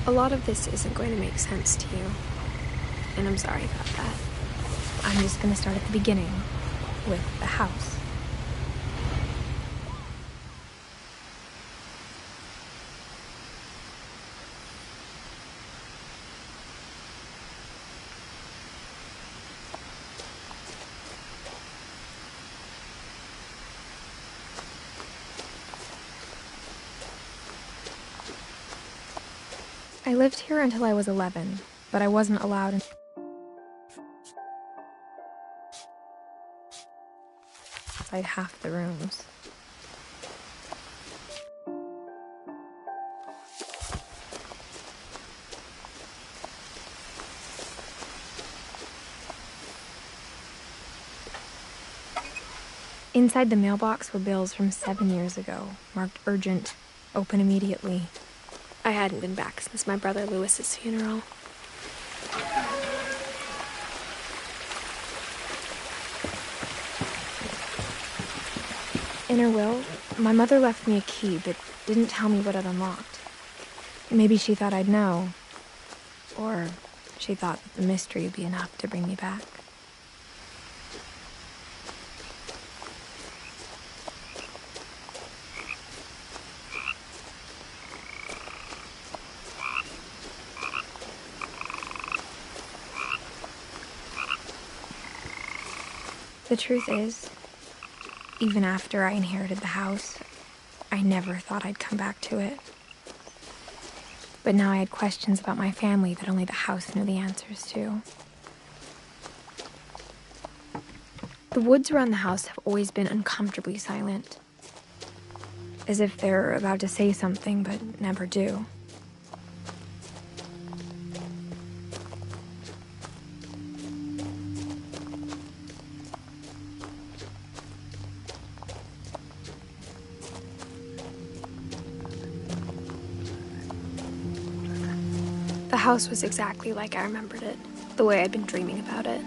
A lot of this isn't going to make sense to you, and I'm sorry about that. I'm just going to start at the beginning, with the house. I lived here until I was 11, but I wasn't allowed inside half the rooms. Inside the mailbox were bills from 7 years ago, marked urgent, open immediately. I hadn't been back since my brother Lewis's funeral. In her will, my mother left me a key but didn't tell me what it unlocked. Maybe she thought I'd know, or she thought that the mystery would be enough to bring me back. The truth is, even after I inherited the house, I never thought I'd come back to it. But now I had questions about my family that only the house knew the answers to. The woods around the house have always been uncomfortably silent, as if they're about to say something but never do. The house was exactly like I remembered it, the way I'd been dreaming about it.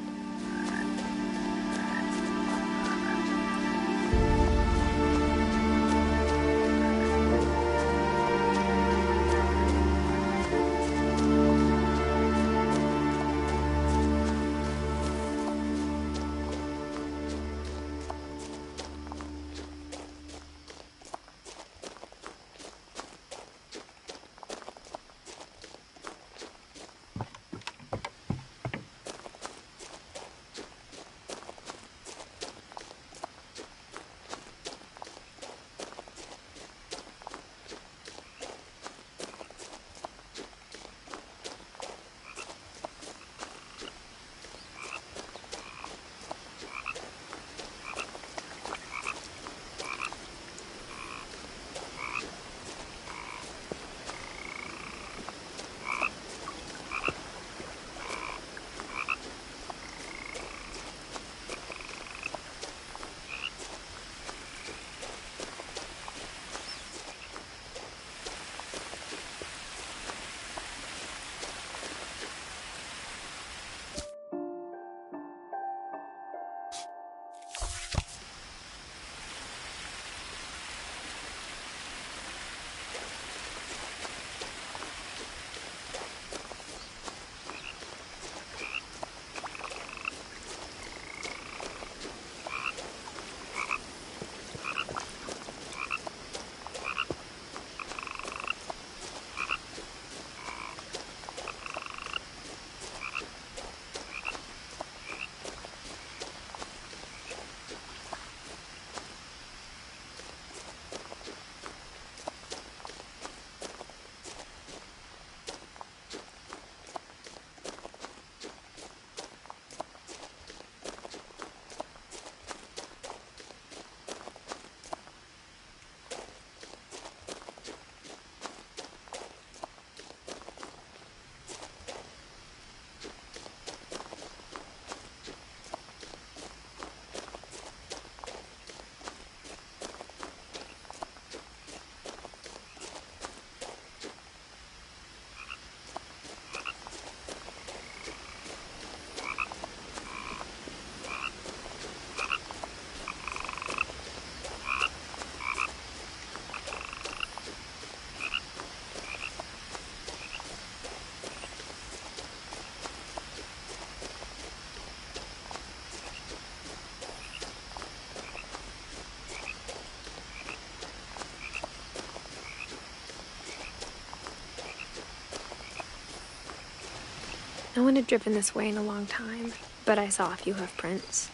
No one had driven this way in a long time, but I saw a few hoof prints.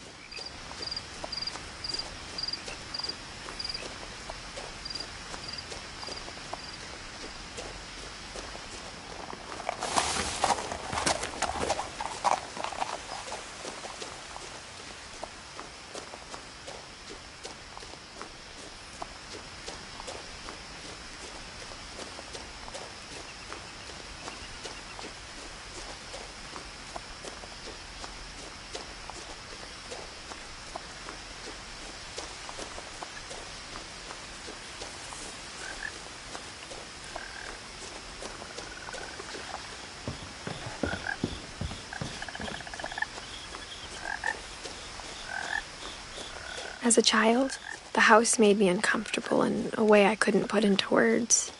As a child, the house made me uncomfortable in a way I couldn't put into words.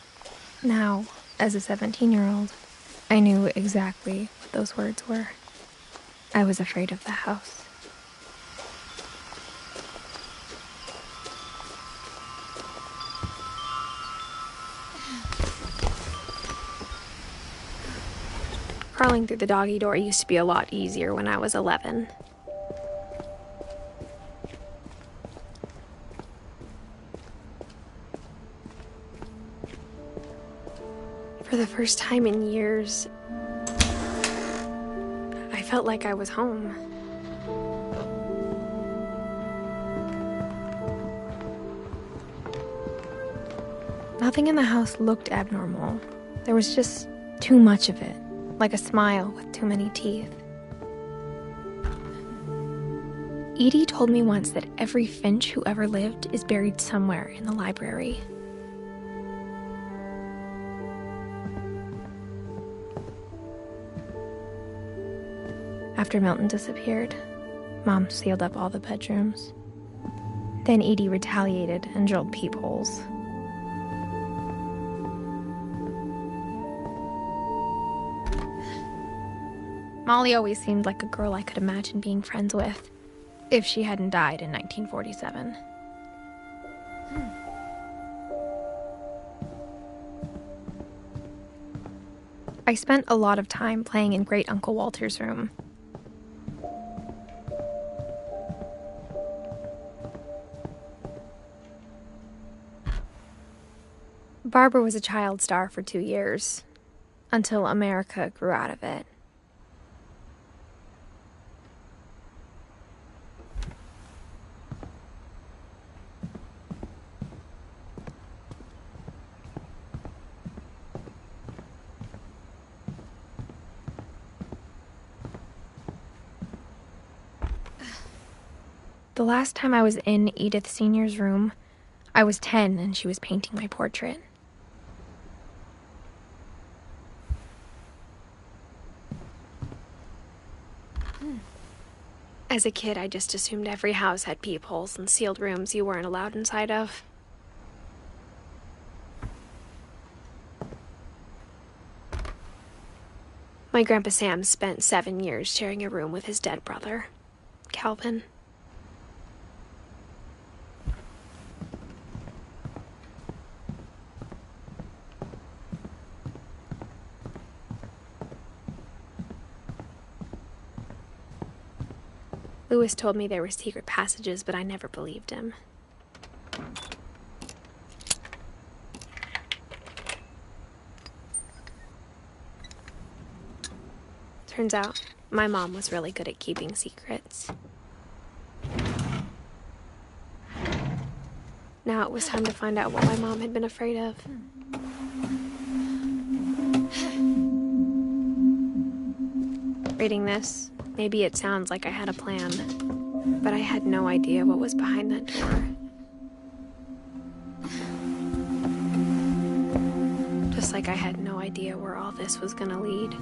Now, as a 17-year-old, I knew exactly what those words were. I was afraid of the house. Crawling through the doggy door used to be a lot easier when I was 11. For the first time in years, I felt like I was home. Nothing in the house looked abnormal. There was just too much of it, like a smile with too many teeth. Edie told me once that every Finch who ever lived is buried somewhere in the library. After Milton disappeared, Mom sealed up all the bedrooms. Then Edie retaliated and drilled peepholes. Molly always seemed like a girl I could imagine being friends with, if she hadn't died in 1947. I spent a lot of time playing in Great Uncle Walter's room. Barbara was a child star for 2 years, until America grew out of it. The last time I was in Edith Sr.'s room, I was 10 and she was painting my portrait. As a kid, I just assumed every house had peepholes and sealed rooms you weren't allowed inside of. My Grandpa Sam spent 7 years sharing a room with his dead brother, Calvin. Lewis told me there were secret passages, but I never believed him. Turns out, my mom was really good at keeping secrets. Now it was time to find out what my mom had been afraid of. Reading this, maybe it sounds like I had a plan, but I had no idea what was behind that door. Just like I had no idea where all this was gonna lead.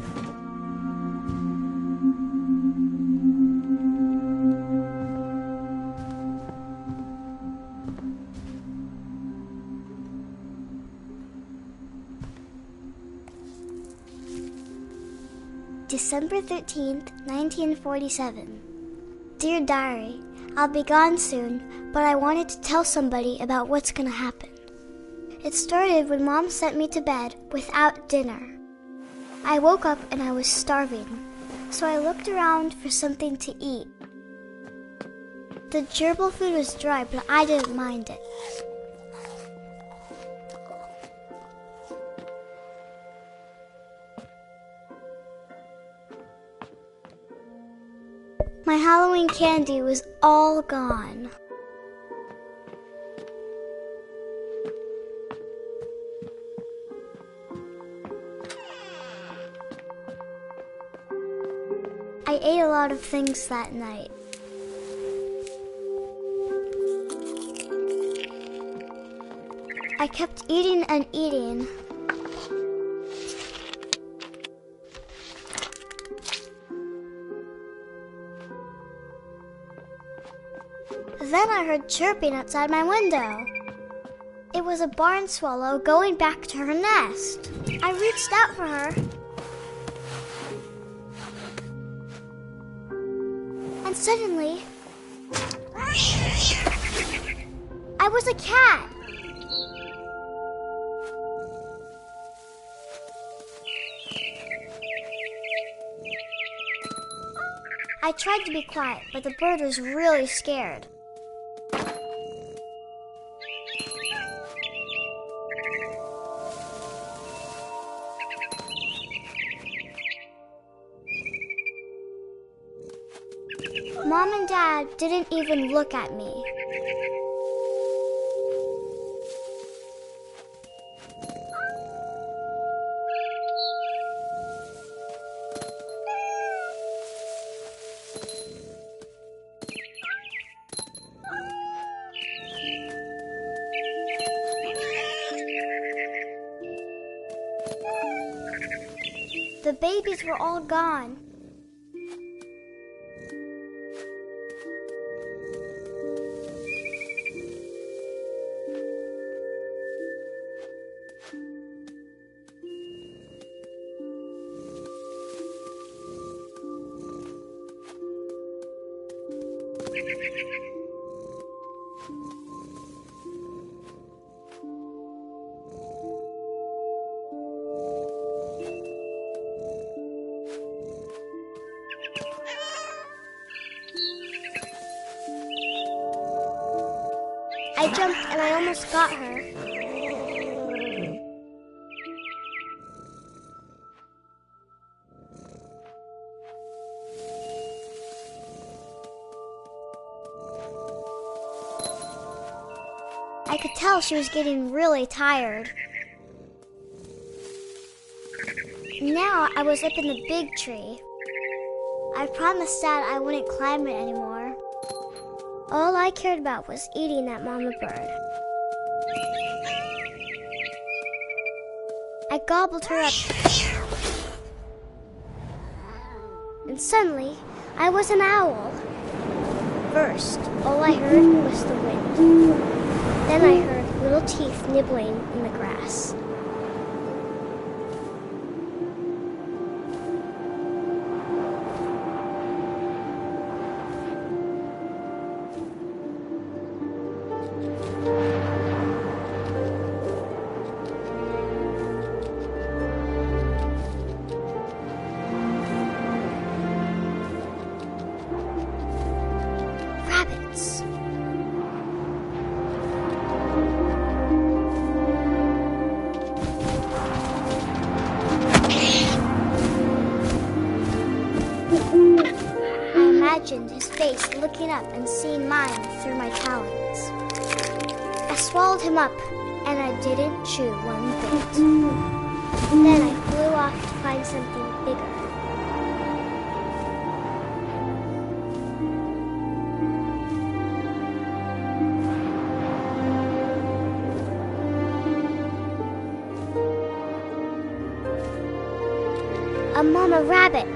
December 13th, 1947. Dear Diary, I'll be gone soon, but I wanted to tell somebody about what's gonna happen. It started when Mom sent me to bed without dinner. I woke up and I was starving. so I looked around for something to eat. The gerbil food was dry, but I didn't mind it. My Halloween candy was all gone. I ate a lot of things that night. I kept eating and eating. Then I heard chirping outside my window. It was a barn swallow going back to her nest. I reached out for her. And suddenly, I was a cat. I tried to be quiet, but the bird was really scared. Mom and Dad didn't even look at me. The babies were all gone. I jumped and I almost got her. I could tell she was getting really tired. Now I was up in the big tree. I promised Dad I wouldn't climb it anymore. All I cared about was eating that mama bird. I gobbled her up. And suddenly, I was an owl. First, all I heard was the wind. Then I heard little teeth nibbling in the grass. Rabbits. I imagined his face looking up and seeing mine through my talons. I swallowed him up, and I didn't chew one bit. Then I flew off to find something bigger. A mama rabbit.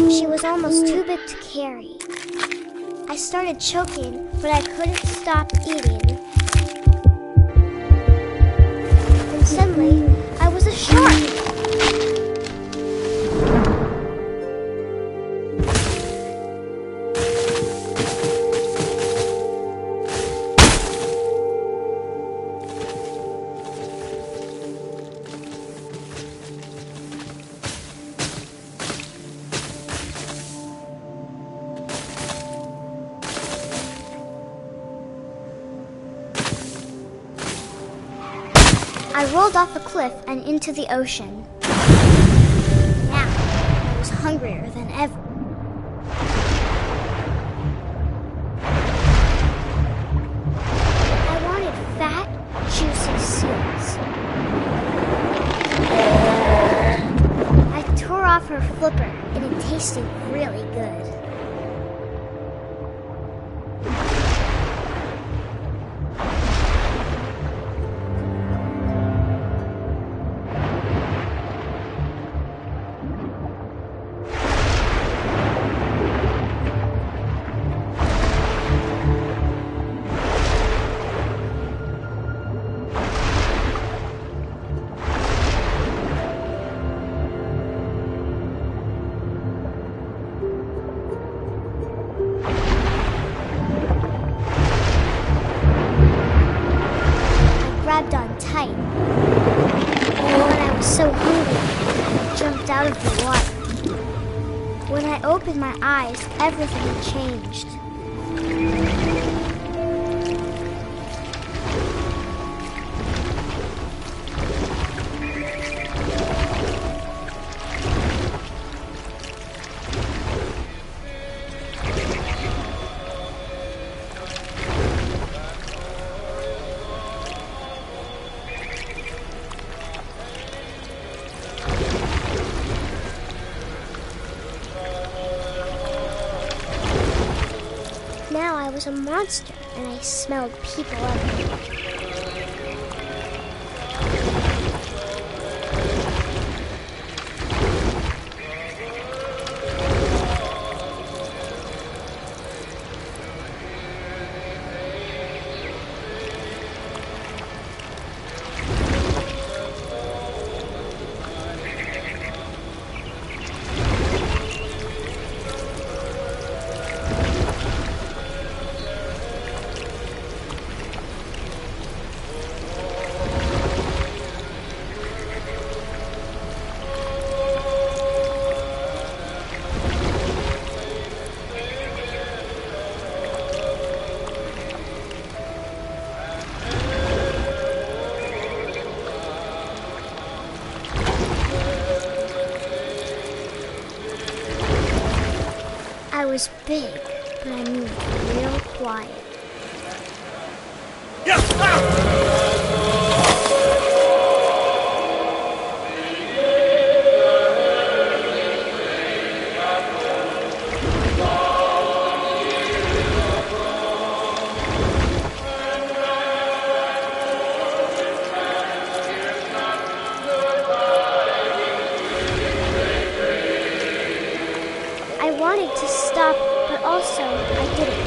She was almost too big to carry. I started choking, but I couldn't stop eating. And suddenly, I was a shark. I rolled off a cliff and into the ocean. Now, I was hungrier than ever. I wanted fat, juicy seals. I tore off her flipper, and it tasted really good. Grabbed on tight. When I was so hungry, I jumped out of the water. When I opened my eyes, everything had changed. Now I was a monster, and I smelled people everywhere. I was big, but I moved real quiet. I wanted to stop, but also I didn't.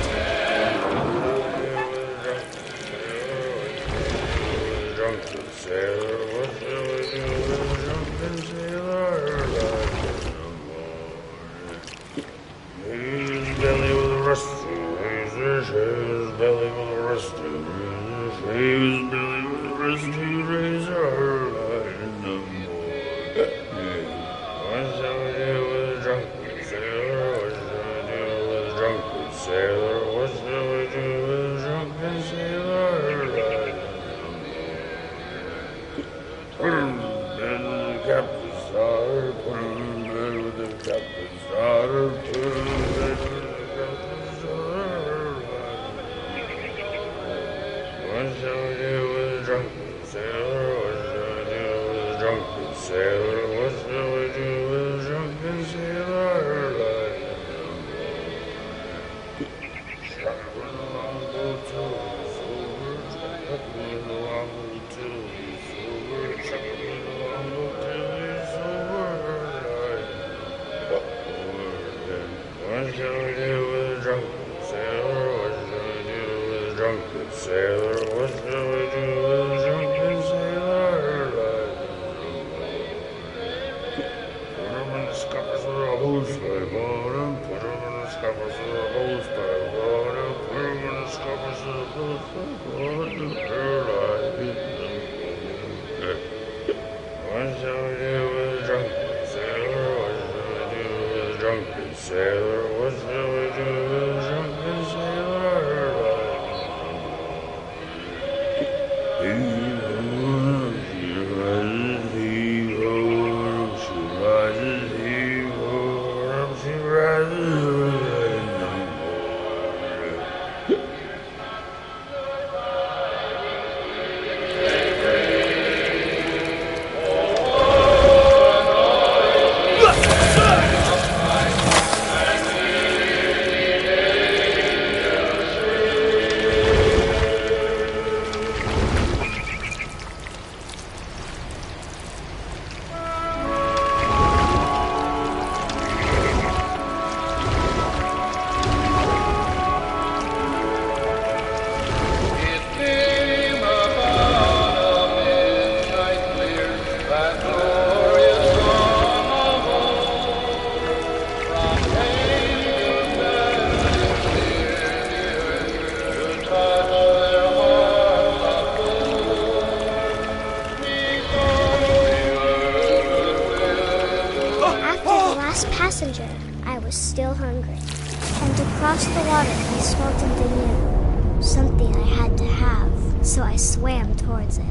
Passenger, I was still hungry. And across the water, I smelled something new. Something I had to have, so I swam towards it.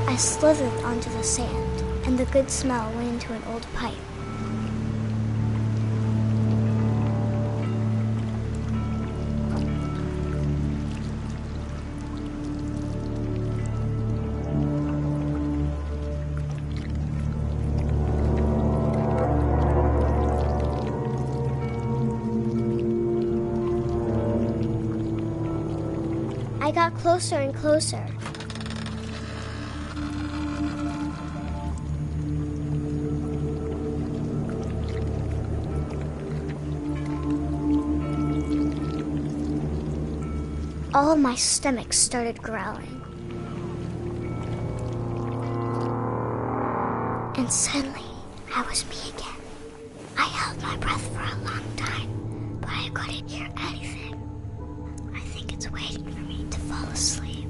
I slithered onto the sand, and the good smell went into an old pipe. I got closer and closer. All of my stomach started growling. And suddenly, I was me again. I held my breath for a long time, but I couldn't hear anything. I think it's waiting for me to fall asleep.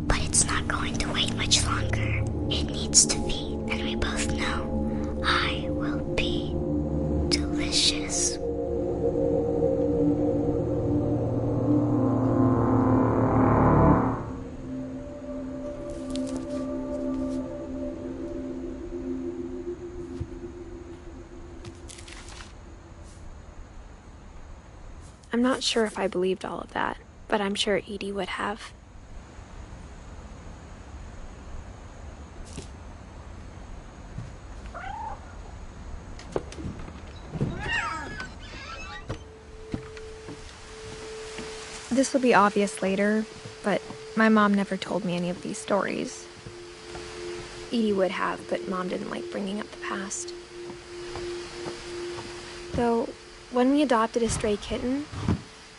But it's not going to wait much longer. It needs to feed, and we both know I will be delicious. I'm not sure if I believed all of that, but I'm sure Edie would have. This will be obvious later, but my mom never told me any of these stories. Edie would have, but Mom didn't like bringing up the past. Though, when we adopted a stray kitten,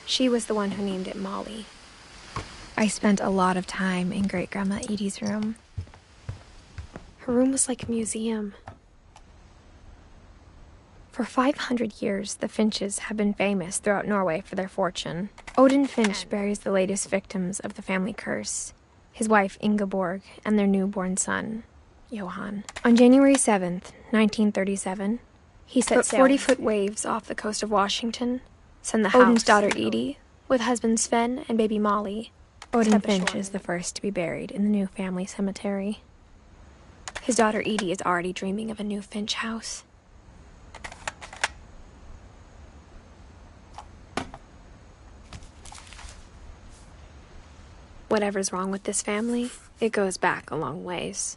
she was the one who named it Molly. I spent a lot of time in Great-Grandma Edie's room. Her room was like a museum. For 500 years, the Finches have been famous throughout Norway for their fortune. Odin Finch buries the latest victims of the family curse, his wife Ingeborg and their newborn son, Johan. On January 7th, 1937, he set 40-foot waves off the coast of Washington, sent the Odin's daughter Edie, with husband Sven and baby Molly. Odin Finch is the first to be buried in the new family cemetery. His daughter Edie is already dreaming of a new Finch house. Whatever's wrong with this family, it goes back a long ways.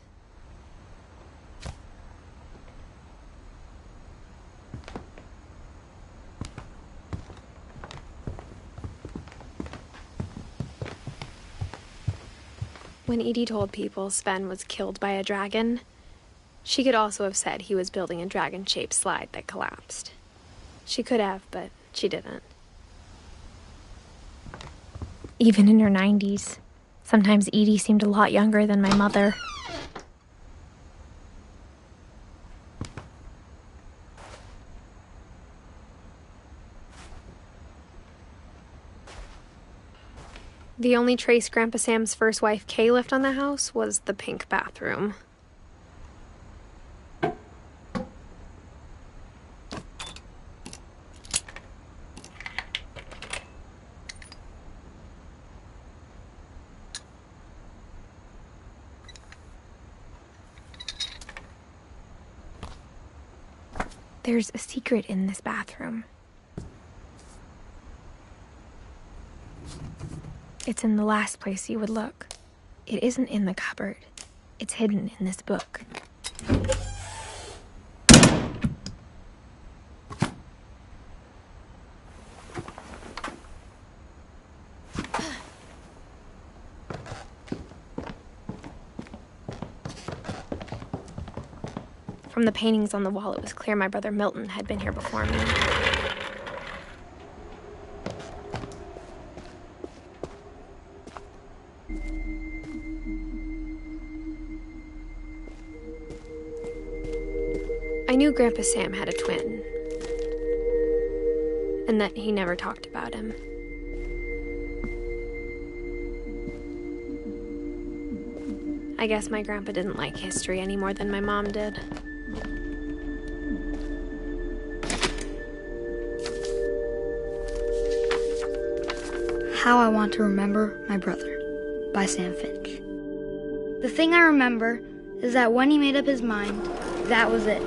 When Edie told people Sven was killed by a dragon, she could also have said he was building a dragon-shaped slide that collapsed. She could have, but she didn't. Even in her 90s, sometimes Edie seemed a lot younger than my mother. The only trace Grandpa Sam's first wife Kay left on the house was the pink bathroom. There's a secret in this bathroom. It's in the last place you would look. It isn't in the cupboard. It's hidden in this book. From the paintings on the wall, it was clear my brother Milton had been here before me. I knew Grandpa Sam had a twin, and that he never talked about him. I guess my grandpa didn't like history any more than my mom did. How I Want to Remember My Brother by Sam Finch. The thing I remember is that when he made up his mind, that was it.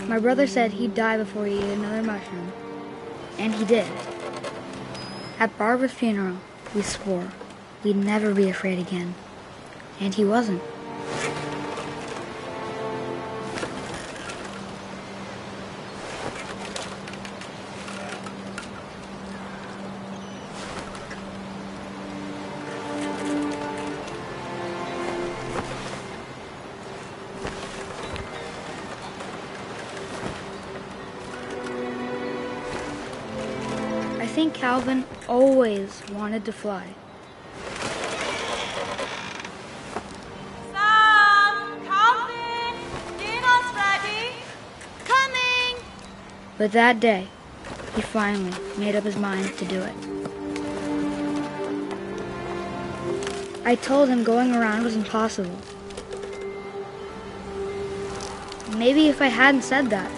My brother said he'd die before he ate another mushroom. And he did. At Barbara's funeral, we swore we'd never be afraid again. And he wasn't. I think Calvin always wanted to fly. Sam! Calvin! Dinner's ready! Coming! But that day, he finally made up his mind to do it. I told him going around was impossible. Maybe if I hadn't said that,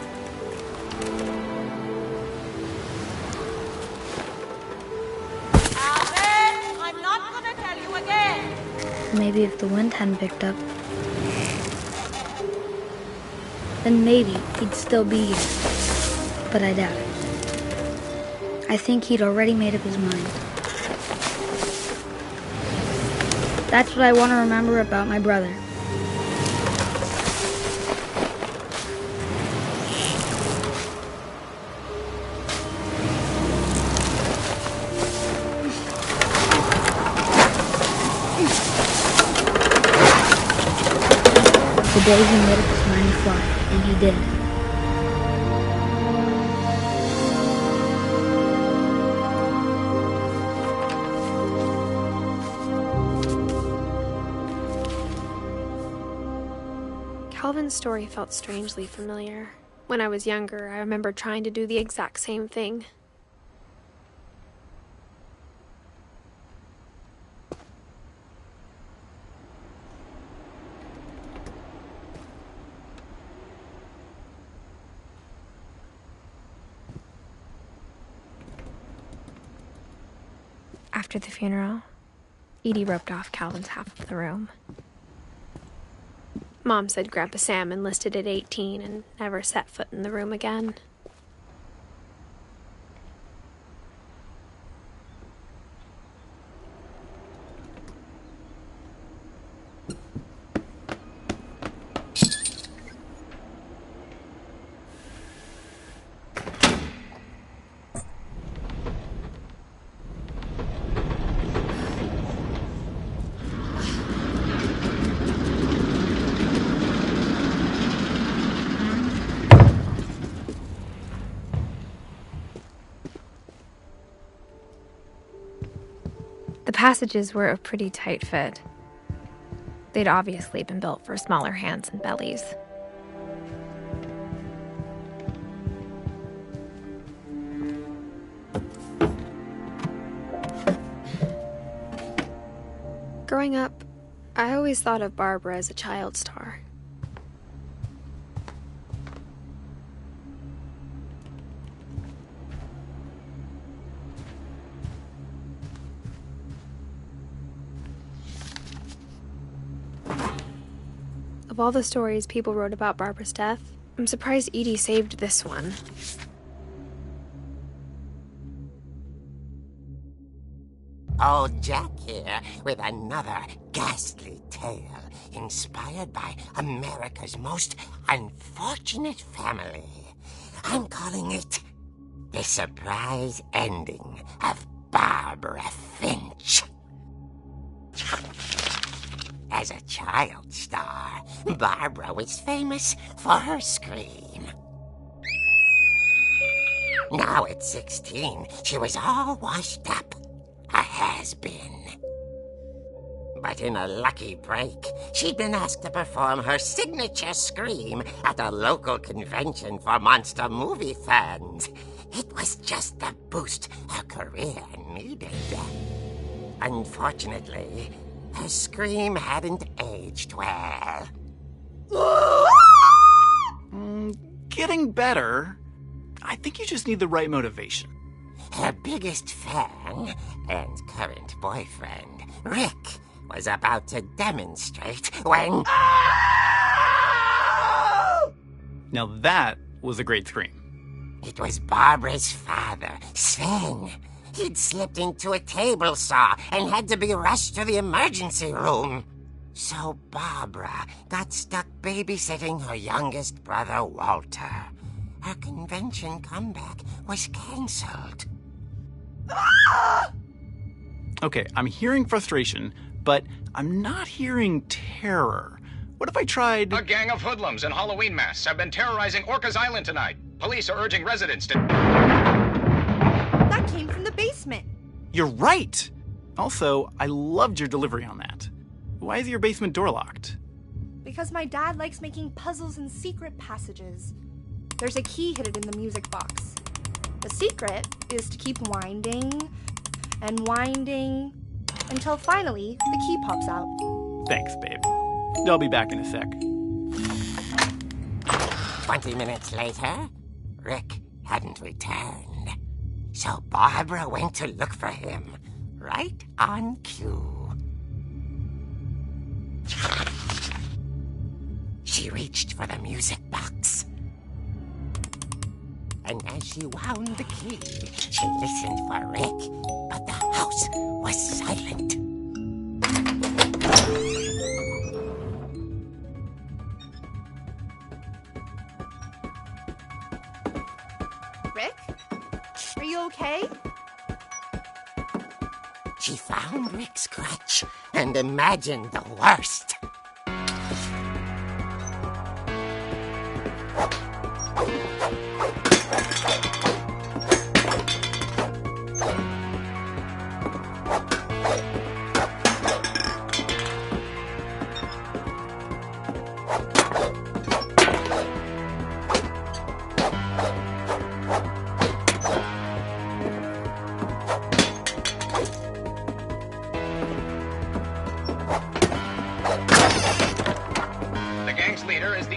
maybe if the wind hadn't picked up, then maybe he'd still be here. But I doubt it. I think he'd already made up his mind. That's what I want to remember about my brother. The day he made up his mind to fly, and he did. Calvin's story felt strangely familiar. When I was younger, I remember trying to do the exact same thing. After the funeral, Edie roped off Calvin's half of the room. Mom said Grandpa Sam enlisted at 18 and never set foot in the room again. The passages were a pretty tight fit. They'd obviously been built for smaller hands and bellies. Growing up, I always thought of Barbara as a child star. Of all the stories people wrote about Barbara's death, I'm surprised Edie saved this one. Old Jack here with another ghastly tale inspired by America's most unfortunate family. I'm calling it The Surprise Ending of Barbara Finch. As a child star, Barbara was famous for her scream. Now at 16, she was all washed up. A has-been. But in a lucky break, she'd been asked to perform her signature scream at a local convention for monster movie fans. It was just the boost her career needed. Unfortunately, her scream hadn't aged well. Getting better. I think you just need the right motivation. Her biggest fan and current boyfriend, Rick, was about to demonstrate when... Now that was a great scream. It was Barbara's father, Sven. He'd slipped into a table saw and had to be rushed to the emergency room. So Barbara got stuck babysitting her youngest brother, Walter. Her convention comeback was cancelled. Okay, I'm hearing frustration, but I'm not hearing terror. What if I tried... A gang of hoodlums in Halloween masks have been terrorizing Orcas Island tonight. Police are urging residents to... That came from the basement. You're right! Also, I loved your delivery on that. Why is your basement door locked? Because my dad likes making puzzles and secret passages. There's a key hidden in the music box. The secret is to keep winding and winding until finally the key pops out. Thanks, babe. I'll be back in a sec. 20 minutes later, Rick hadn't returned. So Barbara went to look for him, right on cue. She reached for the music box. And as she wound the key, she listened for Rick, but the house was silent. Rick? Are you okay? She found Rick's crutch and imagined the worst.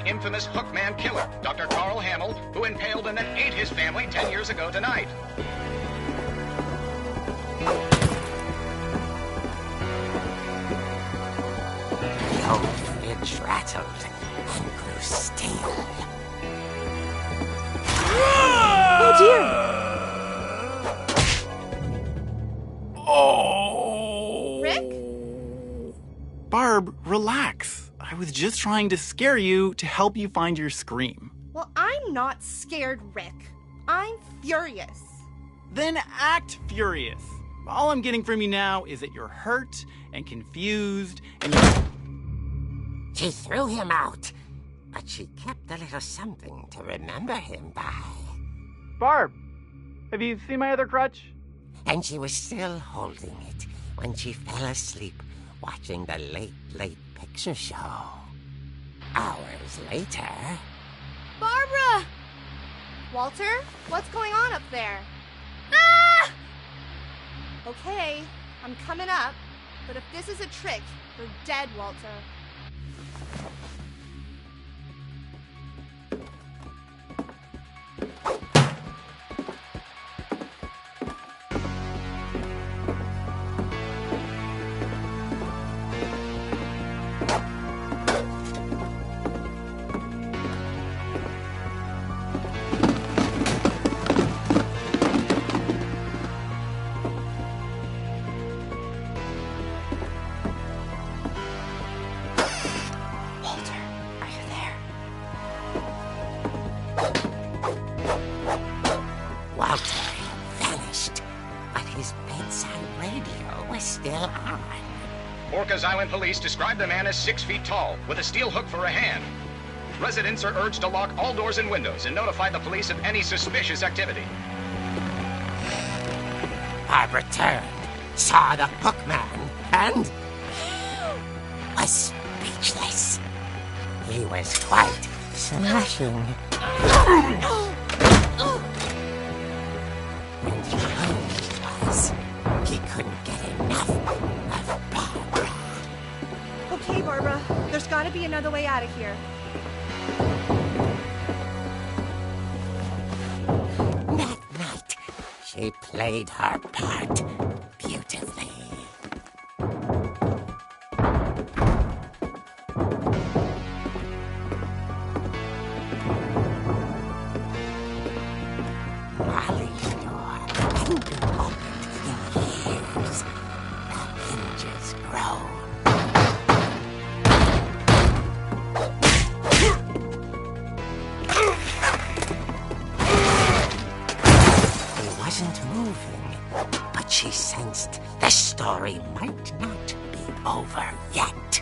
Infamous Hookman killer, Dr. Carl Hamill, who impaled and then ate his family 10 years ago tonight. The old fridge rattled and grew still. Oh dear! Oh! Rick? Barb, relax. I was just trying to scare you to help you find your scream. Well, I'm not scared, Rick. I'm furious. Then act furious. All I'm getting from you now is that you're hurt and confused and you're... She threw him out, but she kept a little something to remember him by. Barb, have you seen my other crutch? And she was still holding it when she fell asleep watching the late picture show. Hours later... Barbara! Walter, what's going on up there? Ah! Okay, I'm coming up, but if this is a trick, you're dead, Walter. Still on. Orcas Island police describe the man as 6 feet tall, with a steel hook for a hand. Residents are urged to lock all doors and windows and notify the police of any suspicious activity. Barbara turned, saw the hookman, and was speechless. He was quite smashing. And the truth was, he couldn't get enough of Barbara. Okay, Barbara, there's gotta be another way out of here. That night, she played her part beautifully. Molly's door hadn't been opened in years. The hinges groaned. He wasn't moving, but she sensed the story might not be over yet.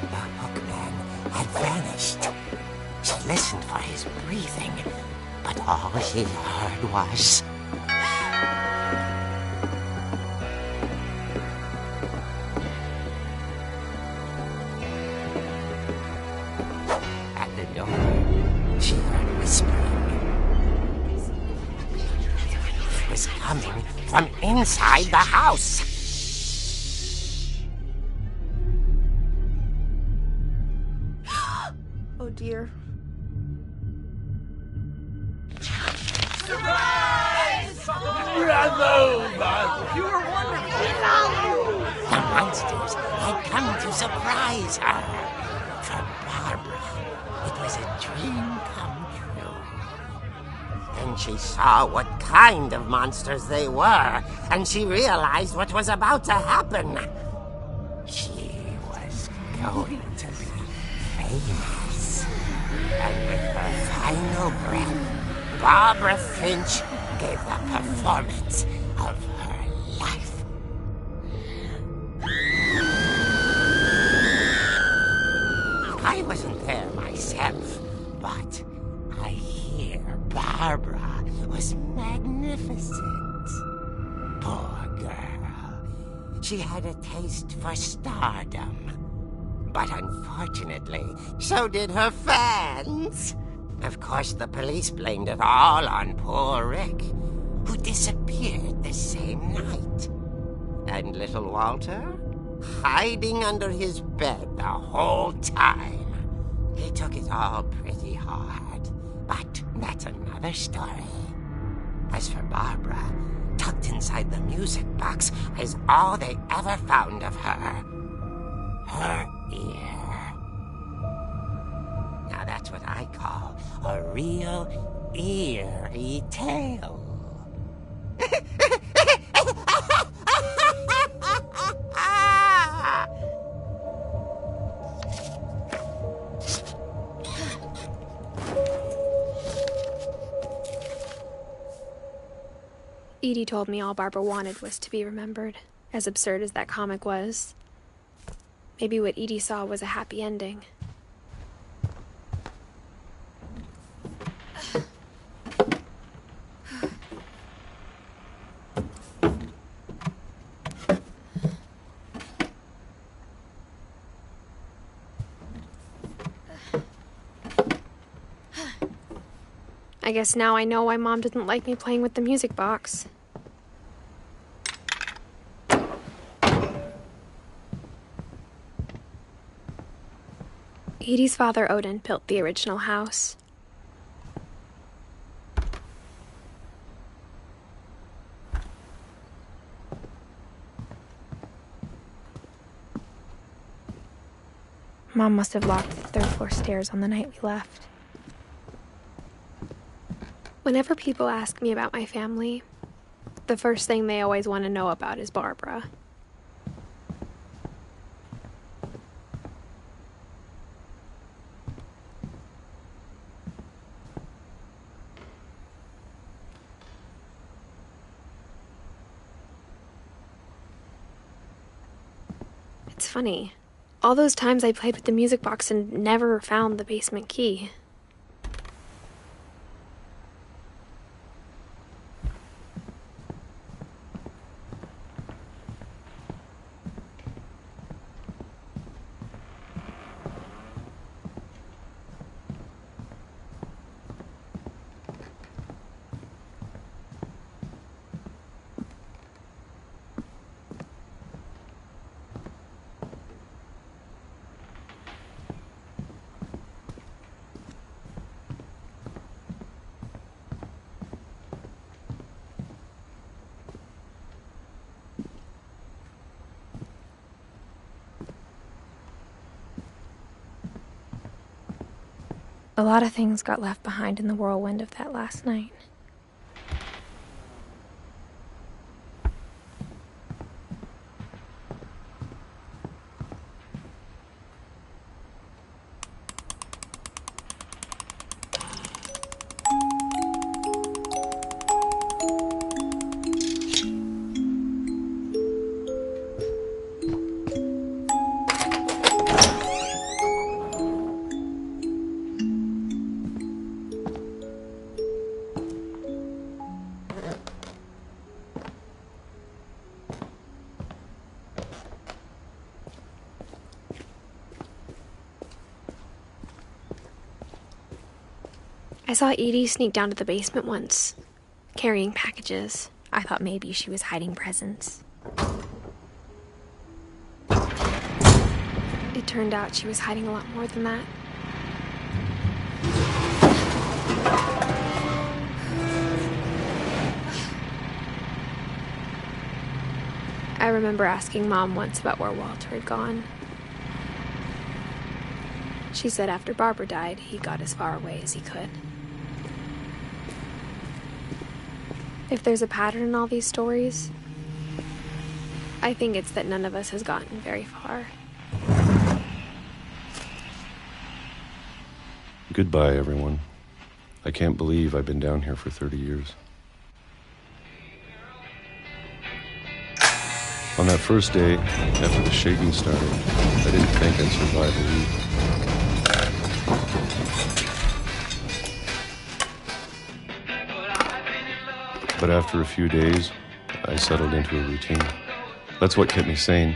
The hookman had vanished. She listened for his breathing, but all she heard was... At the door, she heard whispering. It was coming from inside the house. Oh dear. The monsters had come to surprise her. For Barbara, it was a dream come true. Then she saw what kind of monsters they were, and she realized what was about to happen. She was going to be famous. And with her final breath, Barbara Finch gave the performance of her life. I wasn't there myself, but I hear Barbara was magnificent. Poor girl. She had a taste for stardom. But unfortunately, so did her fans. Of course, the police blamed it all on poor Rick, who disappeared the same night. And little Walter? Hiding under his bed the whole time. He took it all pretty hard, but that's another story. As for Barbara, tucked inside the music box was all they ever found of her. Her ear. Now that's what I call a real eerie tale. Edie told me all Barbara wanted was to be remembered, as absurd as that comic was. Maybe what Edie saw was a happy ending. I guess now I know why Mom didn't like me playing with the music box. Edie's father, Odin, built the original house. Mom must have locked the third-floor stairs on the night we left. Whenever people ask me about my family, the first thing they always want to know about is Barbara. funny. All those times I played with the music box and never found the basement key. A lot of things got left behind in the whirlwind of that last night. I saw Edie sneak down to the basement once, carrying packages. I thought maybe she was hiding presents. It turned out she was hiding a lot more than that. I remember asking Mom once about where Walter had gone. She said after Barbara died, he got as far away as he could. If there's a pattern in all these stories, I think it's that none of us has gotten very far. Goodbye, everyone. I can't believe I've been down here for 30 years. On that first day, after the shaking started, I didn't think I'd survive a week. But after a few days, I settled into a routine. That's what kept me sane.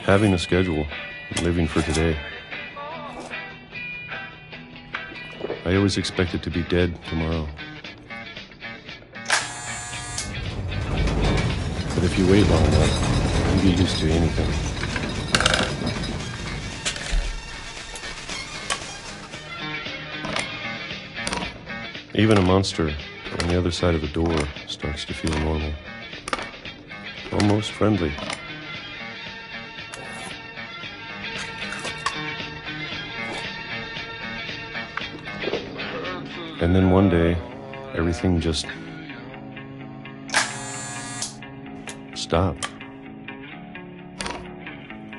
Having a schedule, living for today. I always expected to be dead tomorrow. But if you wait long enough, you get used to anything. Even a monster on the other side of the door starts to feel normal. Almost friendly. And then one day, everything just stopped.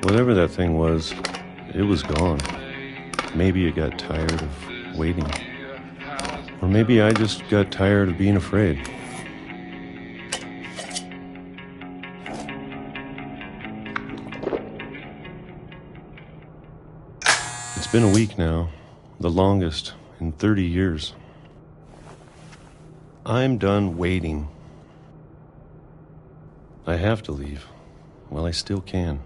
Whatever that thing was, it was gone. Maybe it got tired of waiting. Or maybe I just got tired of being afraid. It's been a week now, the longest in 30 years. I'm done waiting. I have to leave. Well, I still can.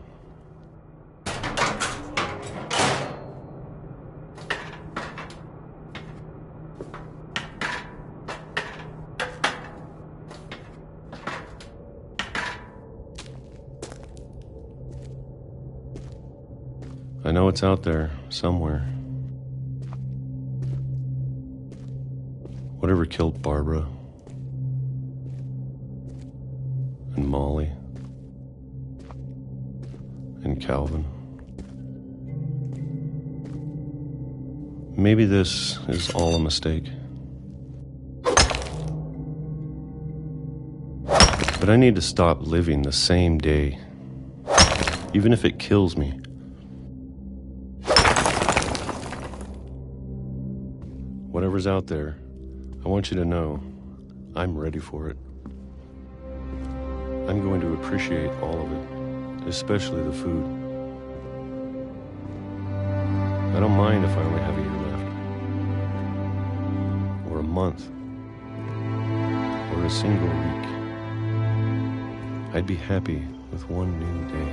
I know it's out there, somewhere. Whatever killed Barbara and Molly and Calvin. Maybe this is all a mistake. But I need to stop living the same day, even if it kills me. Whatever's out there, I want you to know I'm ready for it. I'm I'm going to appreciate all of it, especially the food. I don't mind if I only have a year left, or a month, or a single week. I'd be happy with one new day.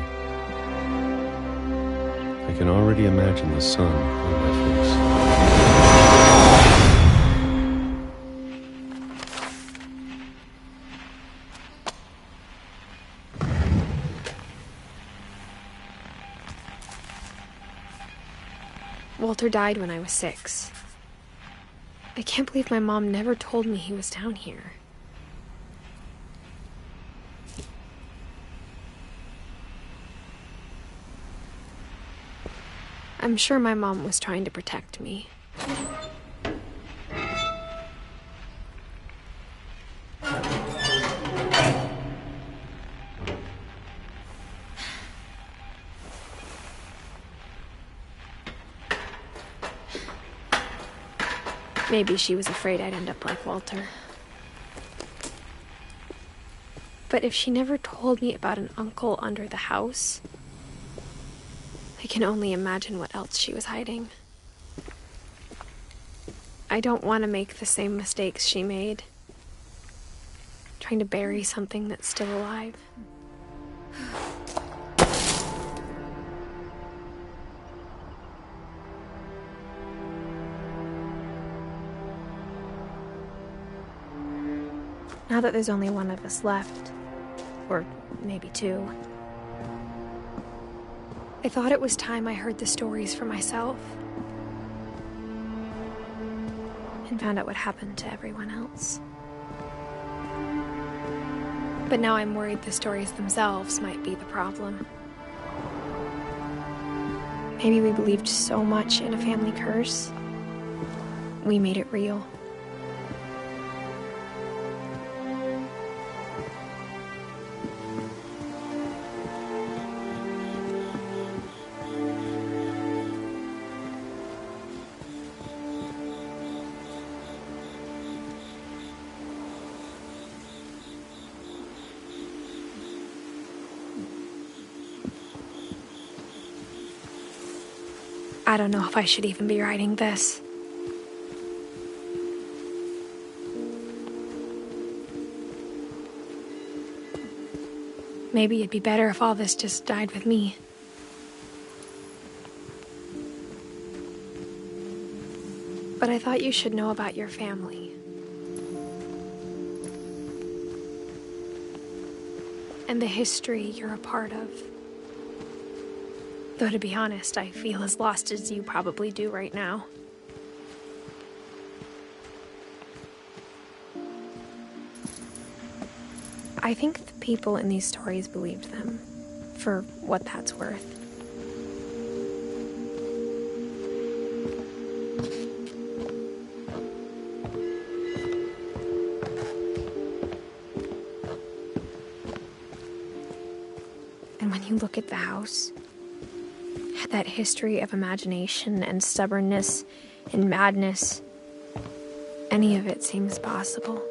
I can already imagine the sun on my face. Walter died when I was 6. I can't believe my mom never told me he was down here. I'm sure my mom was trying to protect me. Maybe she was afraid I'd end up like Walter. But if she never told me about an uncle under the house, I can only imagine what else she was hiding. I don't want to make the same mistakes she made, trying to bury something that's still alive. Now that there's only one of us left, or maybe 2, I thought it was time I heard the stories for myself and found out what happened to everyone else. But now I'm worried the stories themselves might be the problem. Maybe we believed so much in a family curse, we made it real. I don't know if I should even be writing this. Maybe it'd be better if all this just died with me. But I thought you should know about your family. And the history you're a part of. Though to be honest, I feel as lost as you probably do right now. I think the people in these stories believed them, for what that's worth. And when you look at the house, that history of imagination and stubbornness and madness, any of it seems possible.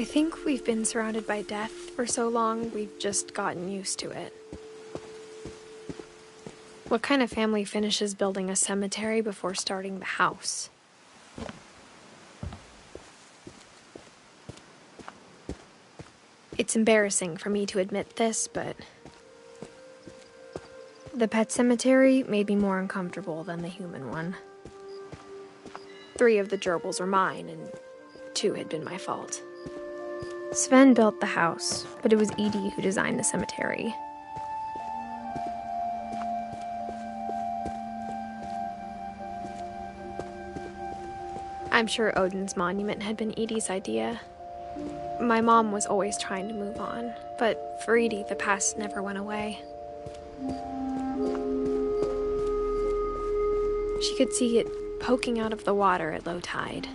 I think we've been surrounded by death for so long, we've just gotten used to it. What kind of family finishes building a cemetery before starting the house? It's embarrassing for me to admit this, but the pet cemetery made me more uncomfortable than the human one. 3 of the gerbils were mine, and 2 had been my fault. Sven built the house, but it was Edie who designed the cemetery. I'm sure Odin's monument had been Edie's idea. My mom was always trying to move on, but for Edie, the past never went away. She could see it poking out of the water at low tide.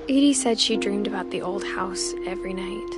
Edie said she dreamed about the old house every night.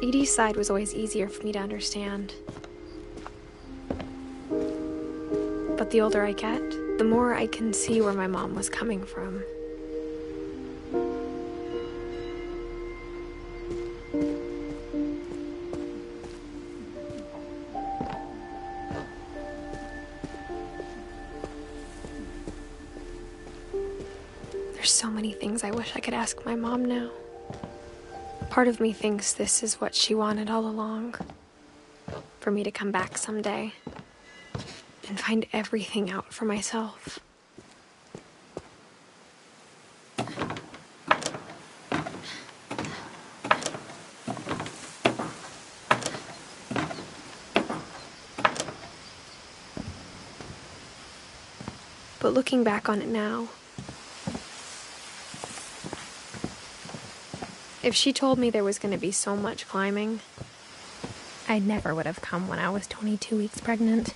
Edie's side was always easier for me to understand. But the older I get, the more I can see where my mom was coming from. There's so many things I wish I could ask my mom now. Part of me thinks this is what she wanted all along. For me to come back someday and find everything out for myself. But looking back on it now, if she told me there was going to be so much climbing, I never would have come when I was 22 weeks pregnant.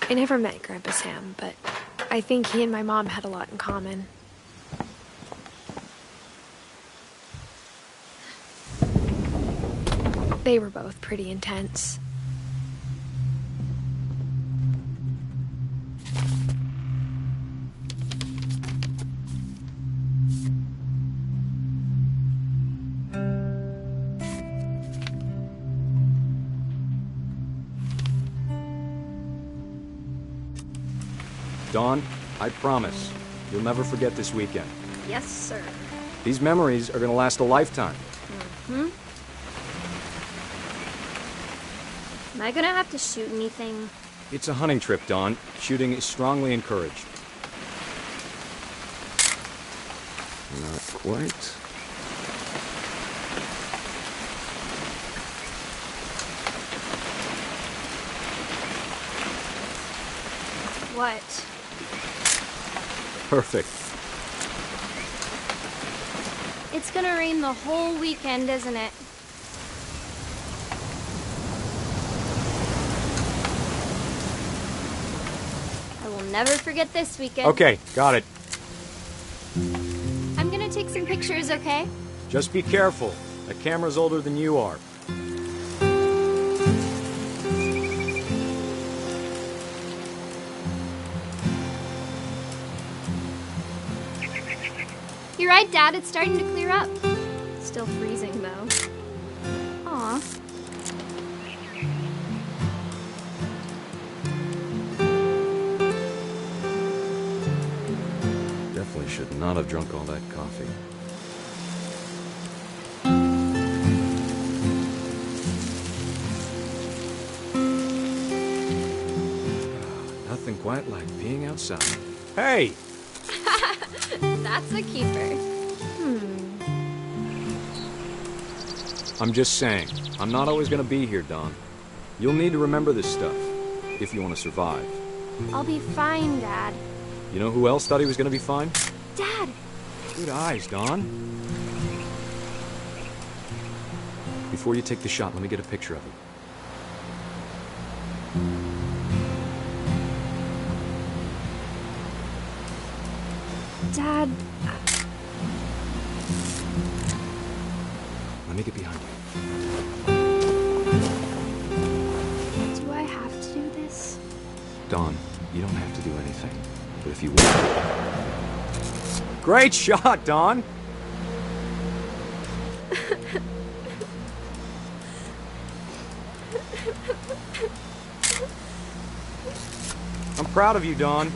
I never met Grandpa Sam, but I think he and my mom had a lot in common. They were both pretty intense. Dawn, I promise, you'll never forget this weekend. Yes, sir. These memories are gonna last a lifetime. Mm-hmm. Am I gonna have to shoot anything? It's a hunting trip, Dawn. Shooting is strongly encouraged. Not quite. What? Perfect. It's gonna rain the whole weekend, isn't it? I will never forget this weekend. Okay, got it. I'm gonna take some pictures, okay? Just be careful. That camera's older than you are. You're right, Dad. It's starting to clear up. Still freezing, though. Aw. Definitely should not have drunk all that coffee. Nothing quite like being outside. Hey! That's a keeper. I'm just saying, I'm not always gonna be here, Don. You'll need to remember this stuff, if you want to survive. I'll be fine, Dad. You know who else thought he was gonna be fine? Dad! Good eyes, Don. Before you take the shot, let me get a picture of him. Dad... Let me get behind you. Do I have to do this? Don, you don't have to do anything. But if you want... Great shot, Don! I'm proud of you, Don.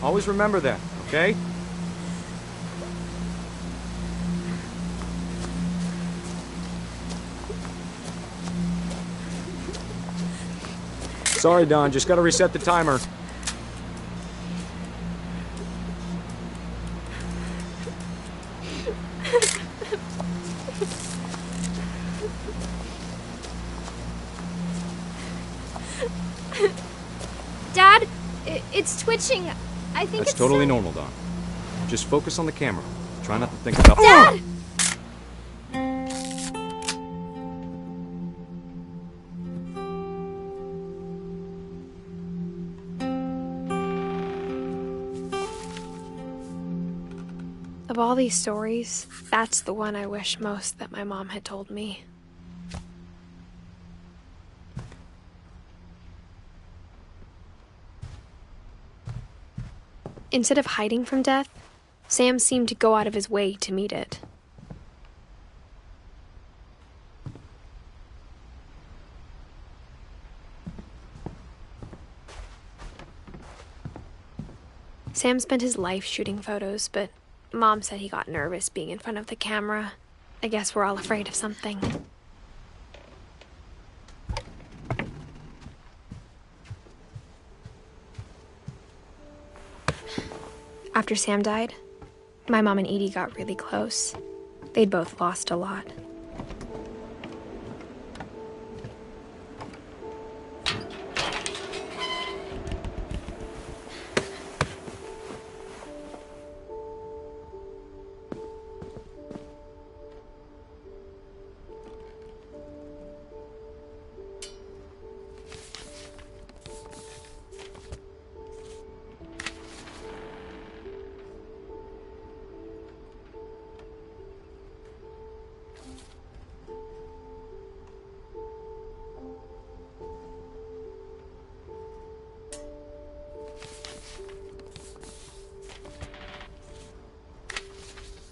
Always remember that, okay? Sorry, Don. Just gotta reset the timer. Dad, it's twitching. I think That's it's totally normal, Don. Just focus on the camera. Try not to think about... Dad! Of all these stories, that's the one I wish most that my mom had told me. Instead of hiding from death, Sam seemed to go out of his way to meet it. Sam spent his life shooting photos, but Mom said he got nervous being in front of the camera. I guess we're all afraid of something. After Sam died, my mom and Edie got really close. They'd both lost a lot.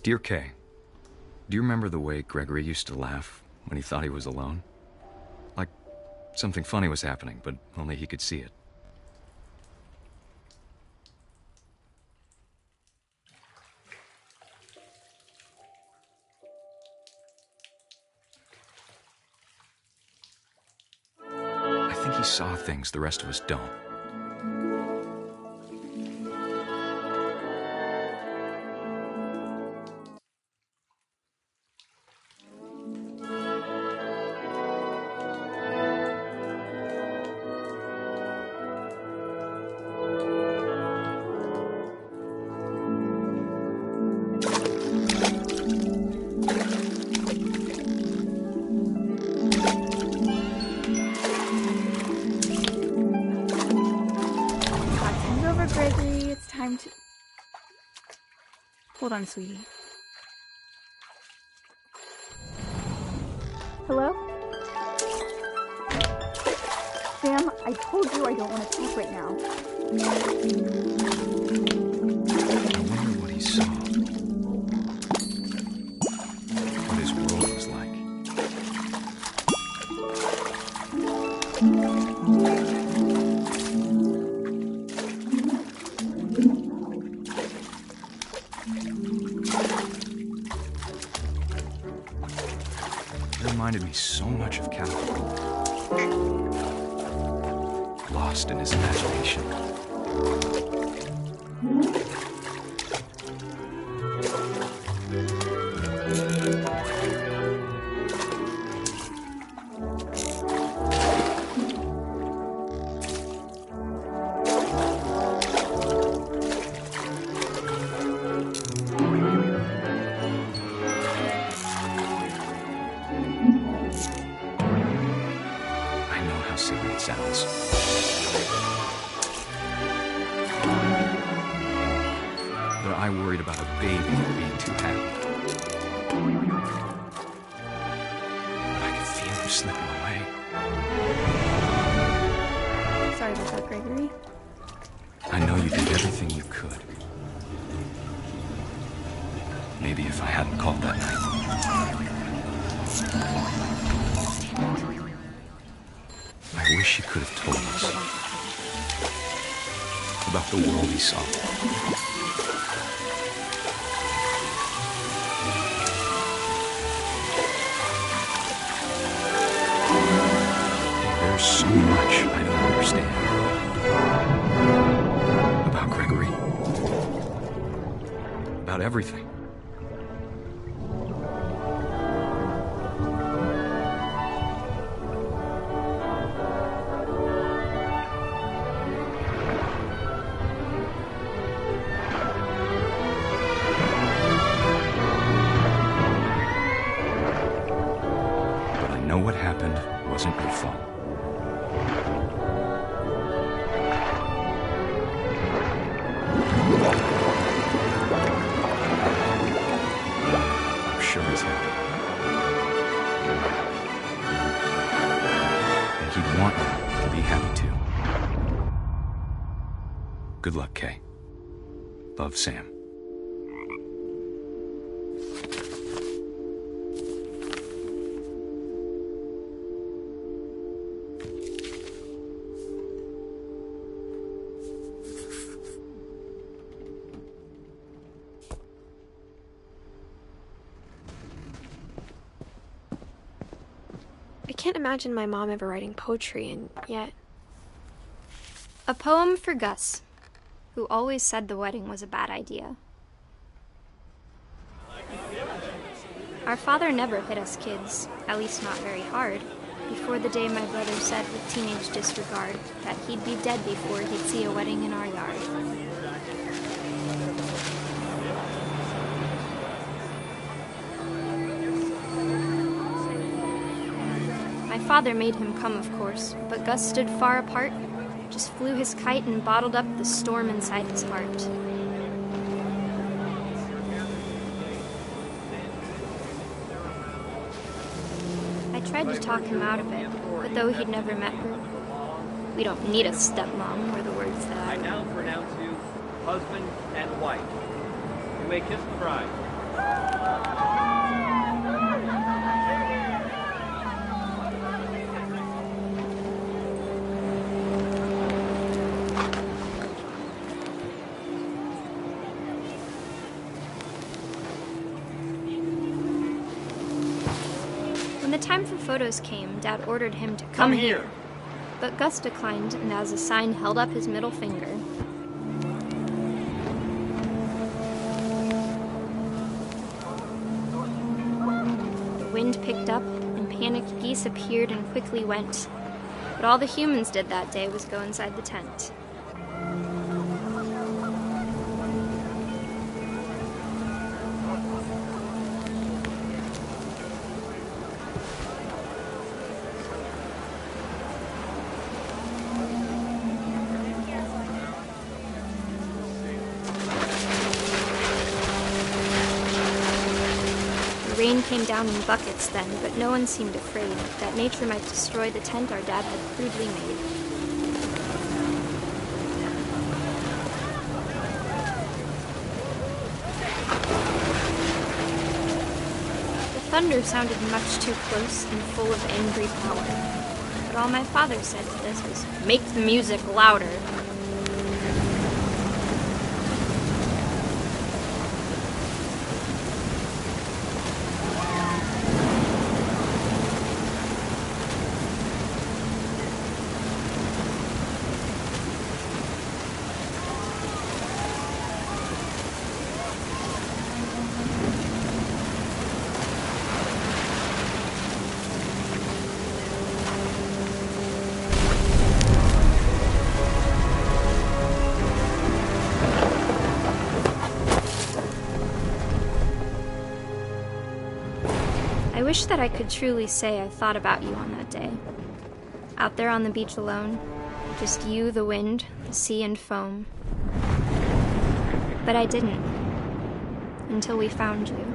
Dear Kay, do you remember the way Gregory used to laugh when he thought he was alone? Like something funny was happening, but only he could see it. I think he saw things the rest of us don't. Hold on, sweetie. Hello? Sam, I told you I don't want to talk right now. I wonder what he saw. What his world was like. It reminded me so much of Catherine. Lost in his imagination. I know how silly it sounds. But I worried about a baby being too happy. But I could feel him slipping away. Sorry about that, Gregory. I know you did everything you could. Maybe if I hadn't called that night. I wish he could have told us about the world he saw. There's so much I don't understand about Gregory. About everything. But I know what happened wasn't your fault. I'm sure he's happy. And he'd want you to be happy too. Good luck, Kay. Love, Sam. I can't imagine my mom ever writing poetry, and yet... A poem for Gus, who always said the wedding was a bad idea. Our father never hit us kids, at least not very hard, before the day my brother said with teenage disregard that he'd be dead before he'd see a wedding in our yard. My father made him come, of course, but Gus stood far apart, just flew his kite and bottled up the storm inside his heart. I tried to talk him out of it, but though he'd never met her, "We don't need a stepmom," were the words that I now pronounce you husband and wife. You may kiss the bride. When the time for photos came, Dad ordered him to come here. But Gus declined, and as a sign held up his middle finger. The wind picked up, and panicked geese appeared and quickly went. But all the humans did that day was go inside the tent. Rain came down in buckets then, but no one seemed afraid that nature might destroy the tent our dad had crudely made. The thunder sounded much too close and full of angry power. But all my father said to this was, "Make the music louder." I wish that I could truly say I thought about you on that day. Out there on the beach alone, just you, the wind, the sea, and foam. But I didn't, until we found you.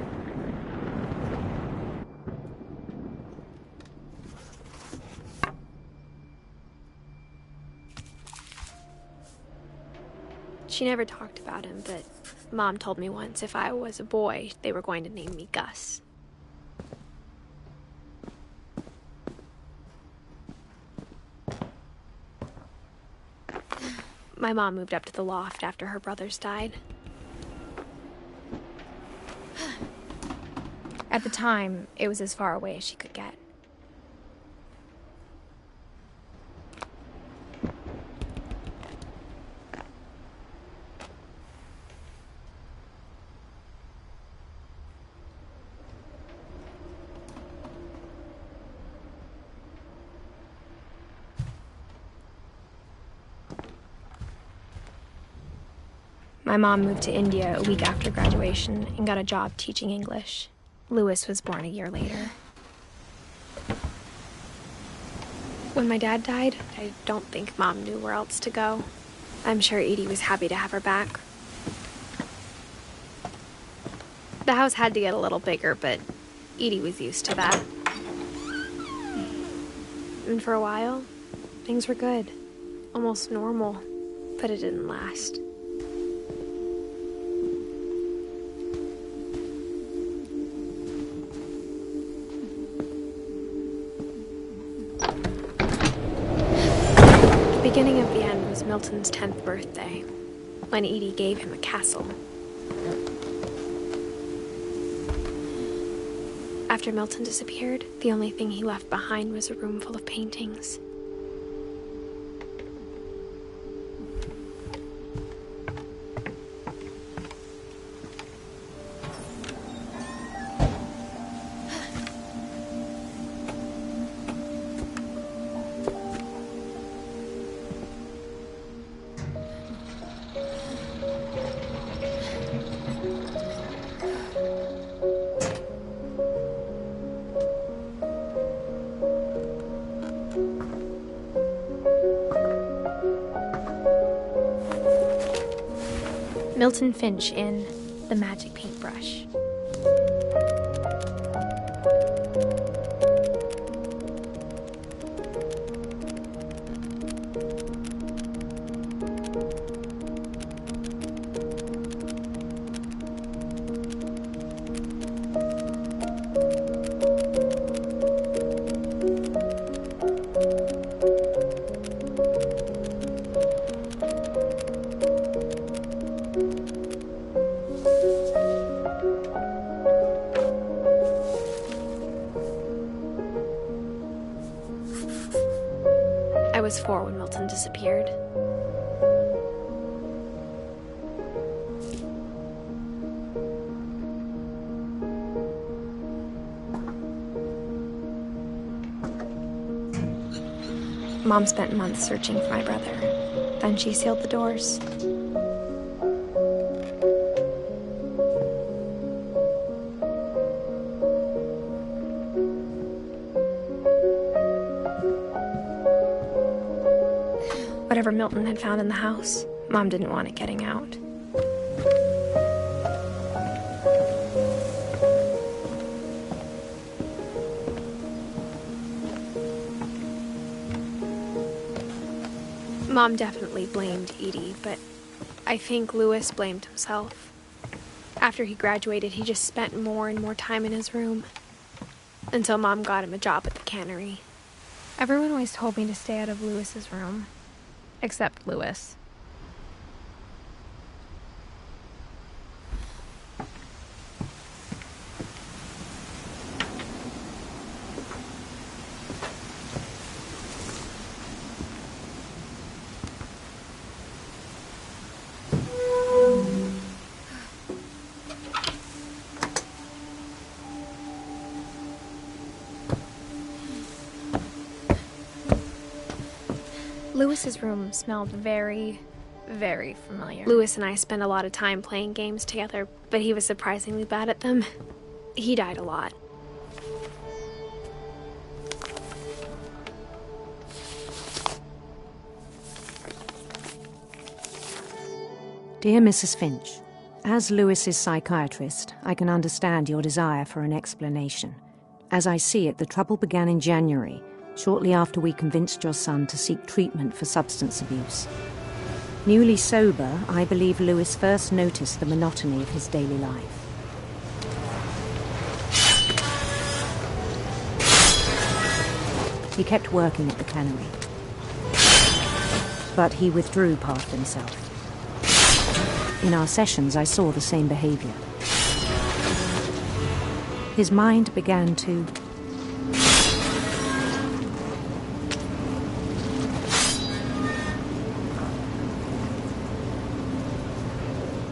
She never talked about him, but Mom told me once if I was a boy, they were going to name me Gus. My mom moved up to the loft after her brothers died. At the time, it was as far away as she could get. My mom moved to India a week after graduation and got a job teaching English. Louis was born a year later. When my dad died, I don't think Mom knew where else to go. I'm sure Edie was happy to have her back. The house had to get a little bigger, but Edie was used to that. And for a while, things were good. Almost normal, but it didn't last. The beginning of the end was Milton's 10th birthday, when Edie gave him a castle. After Milton disappeared, the only thing he left behind was a room full of paintings. Milton Finch in The Magic Paintbrush. I was 4 when Milton disappeared. Mom spent months searching for my brother. Then she sealed the doors. Whatever Milton had found in the house, Mom didn't want it getting out. Mom definitely blamed Edie, but I think Louis blamed himself. After he graduated, he just spent more and more time in his room. Until Mom got him a job at the cannery. Everyone always told me to stay out of Louis's room. Except Louis. Louis's room smelled very, very familiar. Louis and I spent a lot of time playing games together, but he was surprisingly bad at them. He died a lot. Dear Mrs. Finch, as Louis's psychiatrist, I can understand your desire for an explanation. As I see it, the trouble began in January, shortly after we convinced your son to seek treatment for substance abuse. Newly sober, I believe Louis first noticed the monotony of his daily life. He kept working at the cannery, but he withdrew part of himself. In our sessions, I saw the same behavior. His mind began to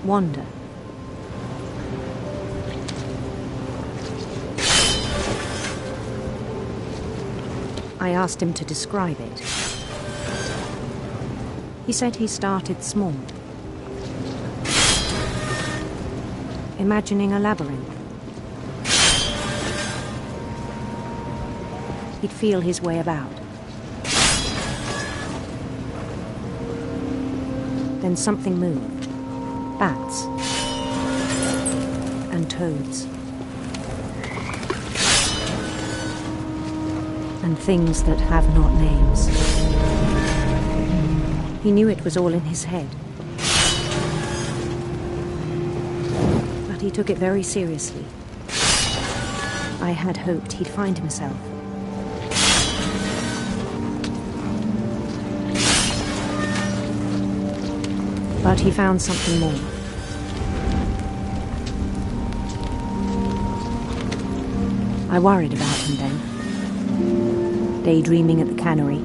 wander. I asked him to describe it. He said he started small, imagining a labyrinth. He'd feel his way about. Then something moved. Bats and toads and things that have not names. He knew it was all in his head, but he took it very seriously. I had hoped he'd find himself. But he found something more. I worried about him then, daydreaming at the cannery.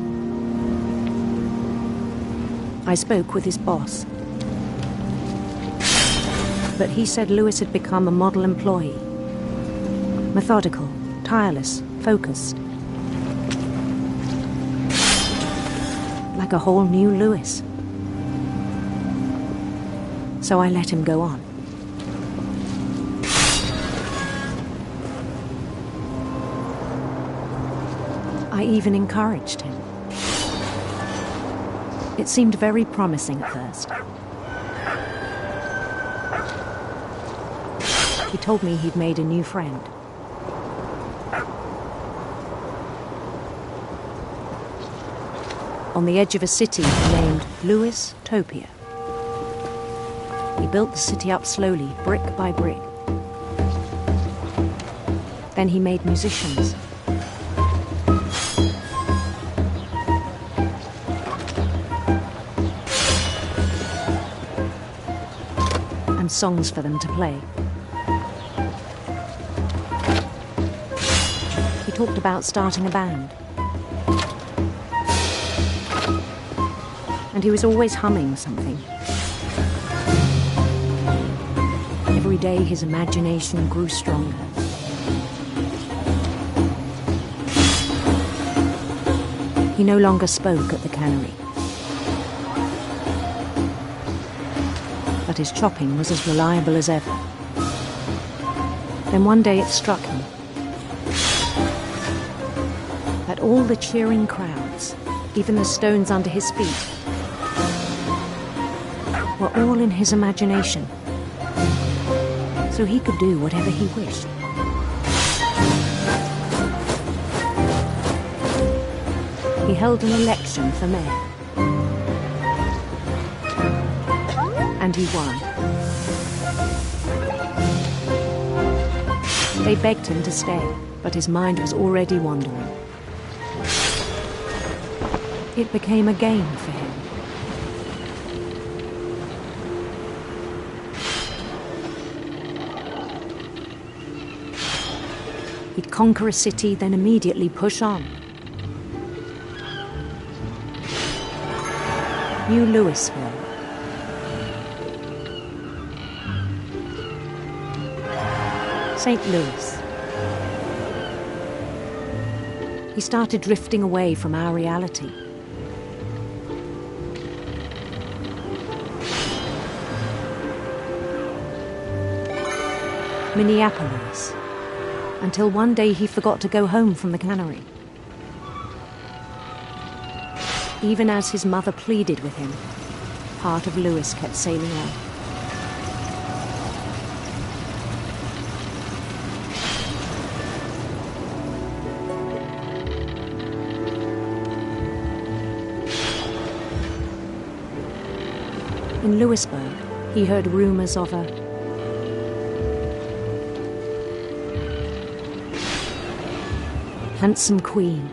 I spoke with his boss, but he said Louis had become a model employee. Methodical, tireless, focused. Like a whole new Louis. So I let him go on. I even encouraged him. It seemed very promising at first. He told me he'd made a new friend. On the edge of a city named Louis Topia. He built the city up slowly, brick by brick. Then he made musicians. And songs for them to play. He talked about starting a band. And he was always humming something. Every day his imagination grew stronger. He no longer spoke at the cannery. But his chopping was as reliable as ever. Then one day it struck him that all the cheering crowds, even the stones under his feet, were all in his imagination. So he could do whatever he wished. He held an election for mayor. And he won. They begged him to stay, but his mind was already wandering. It became a game for him. He'd conquer a city, then immediately push on. New Louisville. St. Louis. He started drifting away from our reality. Minneapolis. Until one day he forgot to go home from the cannery. Even as his mother pleaded with him, part of Louis kept sailing on. In Louisburg, he heard rumors of a handsome queen.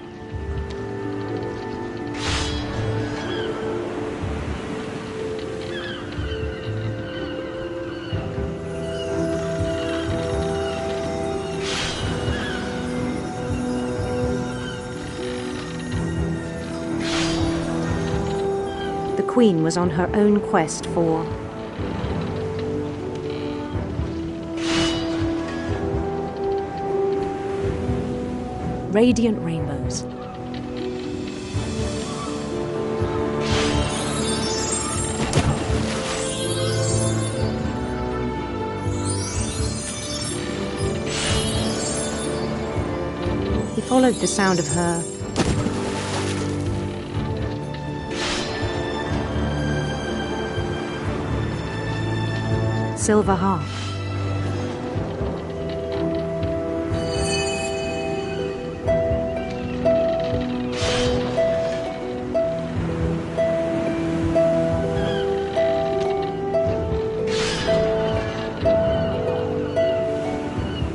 The queen was on her own quest for radiant rainbows. He followed the sound of her silver harp.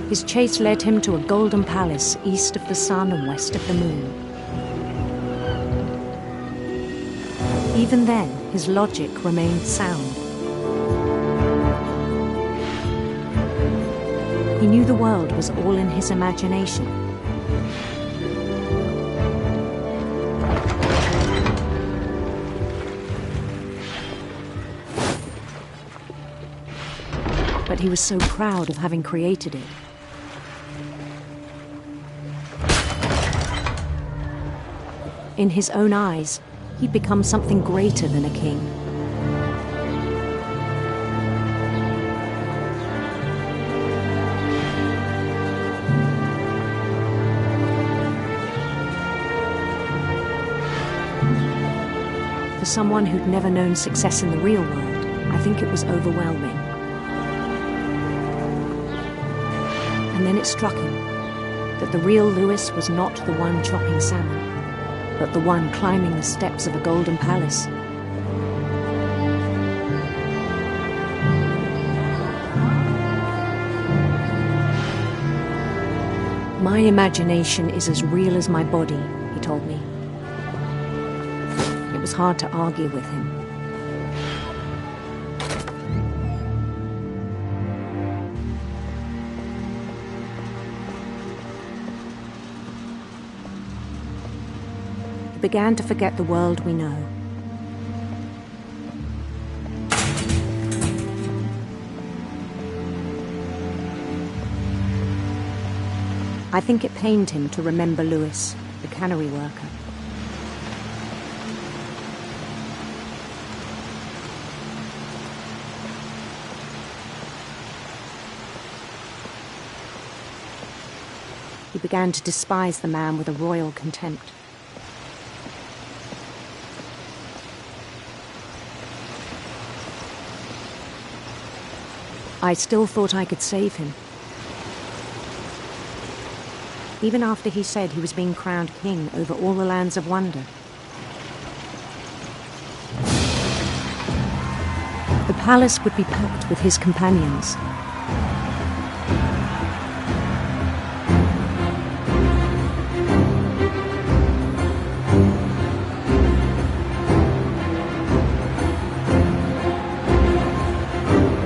His chase led him to a golden palace east of the sun and west of the moon. Even then, his logic remained sound. He knew the world was all in his imagination. But he was so proud of having created it. In his own eyes, he'd become something greater than a king. For someone who'd never known success in the real world, I think it was overwhelming. And then it struck him that the real Louis was not the one chopping salmon, but the one climbing the steps of a golden palace. My imagination is as real as my body, he told me. It was hard to argue with him. He began to forget the world we know. I think it pained him to remember Louis, the cannery worker. He began to despise the man with a royal contempt. I still thought I could save him. Even after he said he was being crowned king over all the lands of wonder. The palace would be packed with his companions.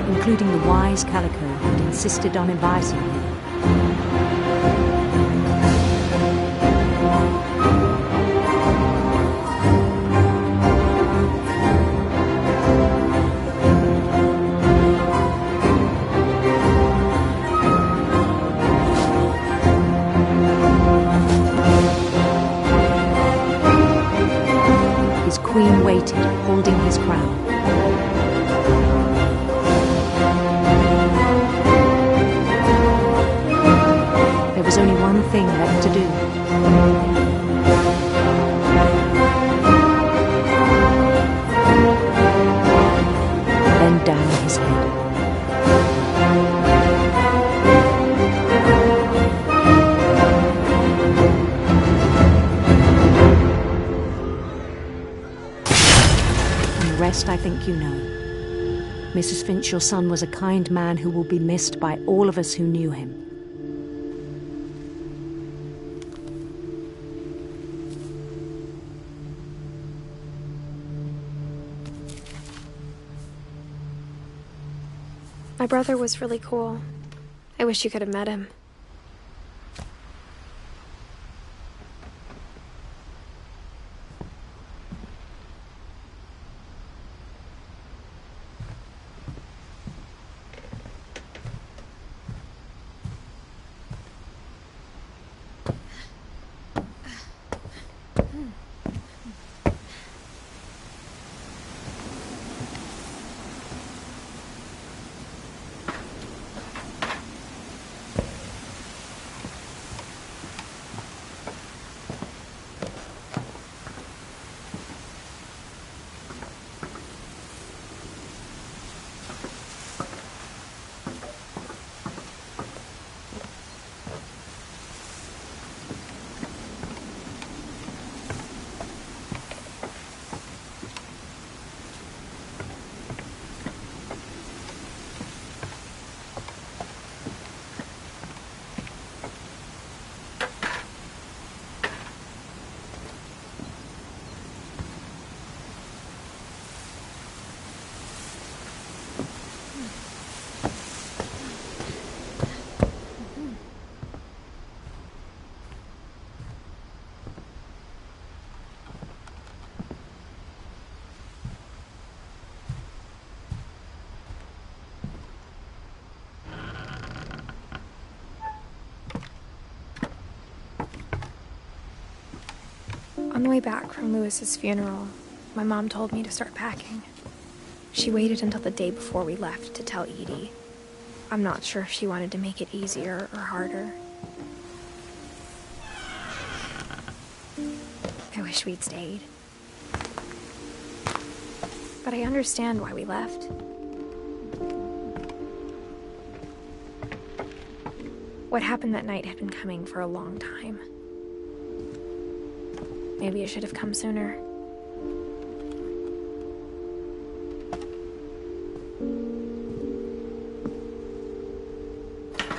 Including the wise Calico who'd insisted on advising him. His queen waited, holding his crown. There was only one thing left to do. Bend down his head. And the rest I think you know. Mrs. Finch, your son was a kind man who will be missed by all of us who knew him. My brother was really cool. I wish you could have met him. On the way back from Lewis's funeral, my mom told me to start packing. She waited until the day before we left to tell Edie. I'm not sure if she wanted to make it easier or harder. I wish we'd stayed. But I understand why we left. What happened that night had been coming for a long time. Maybe it should have come sooner.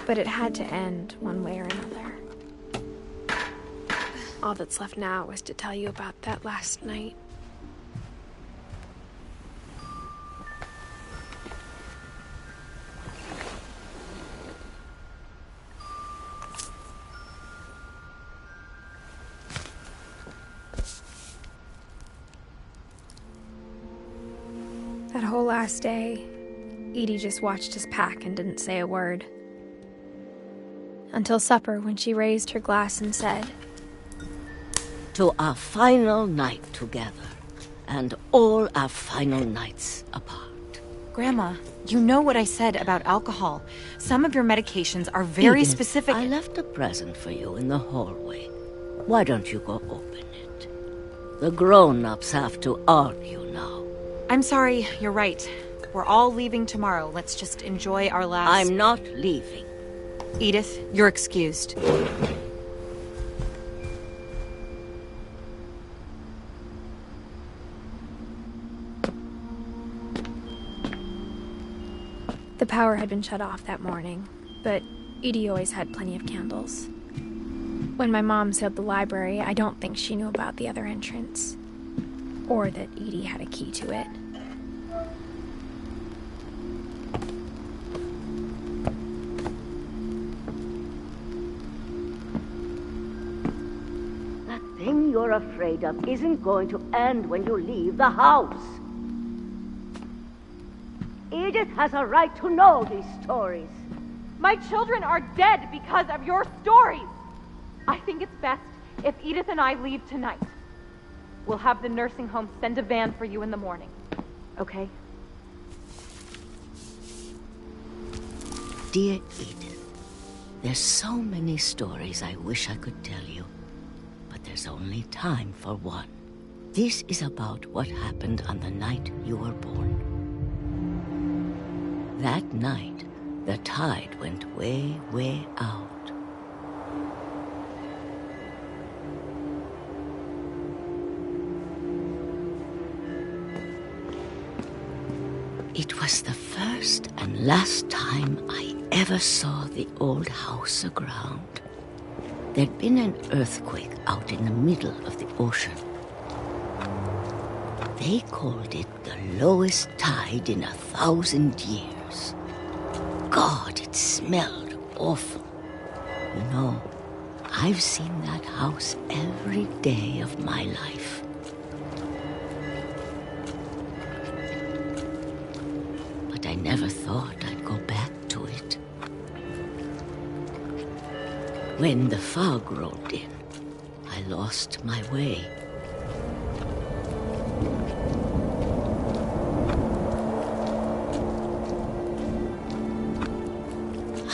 But it had to end one way or another. All that's left now is to tell you about that last night. That whole last day, Edie just watched us pack and didn't say a word. Until supper, when she raised her glass and said, "To our final night together, and all our final nights apart." Grandma, you know what I said about alcohol. Some of your medications are very Edith, specific. I left a present for you in the hallway. Why don't you go open it? The grown-ups have to argue now. I'm sorry, you're right. We're all leaving tomorrow. Let's just enjoy our last... I'm not leaving. Edith, you're excused. power had been shut off that morning, but Edie always had plenty of candles. When my mom sealed the library, I don't think she knew about the other entrance, or that Edie had a key to it. That thing you're afraid of isn't going to end when you leave the house. Edith has a right to know these stories. My children are dead because of your stories. I think it's best if Edith and I leave tonight. We'll have the nursing home send a van for you in the morning. Okay? Dear Edith, there's so many stories I wish I could tell you, but there's only time for one. This is about what happened on the night you were born. That night, the tide went way, way out. It was the first and last time I ever saw the old house aground. There'd been an earthquake out in the middle of the ocean. They called it the lowest tide in 1,000 years. God, it smelled awful. You know, I've seen that house every day of my life. But I never thought I'd go back to it. When the fog rolled in, I lost my way.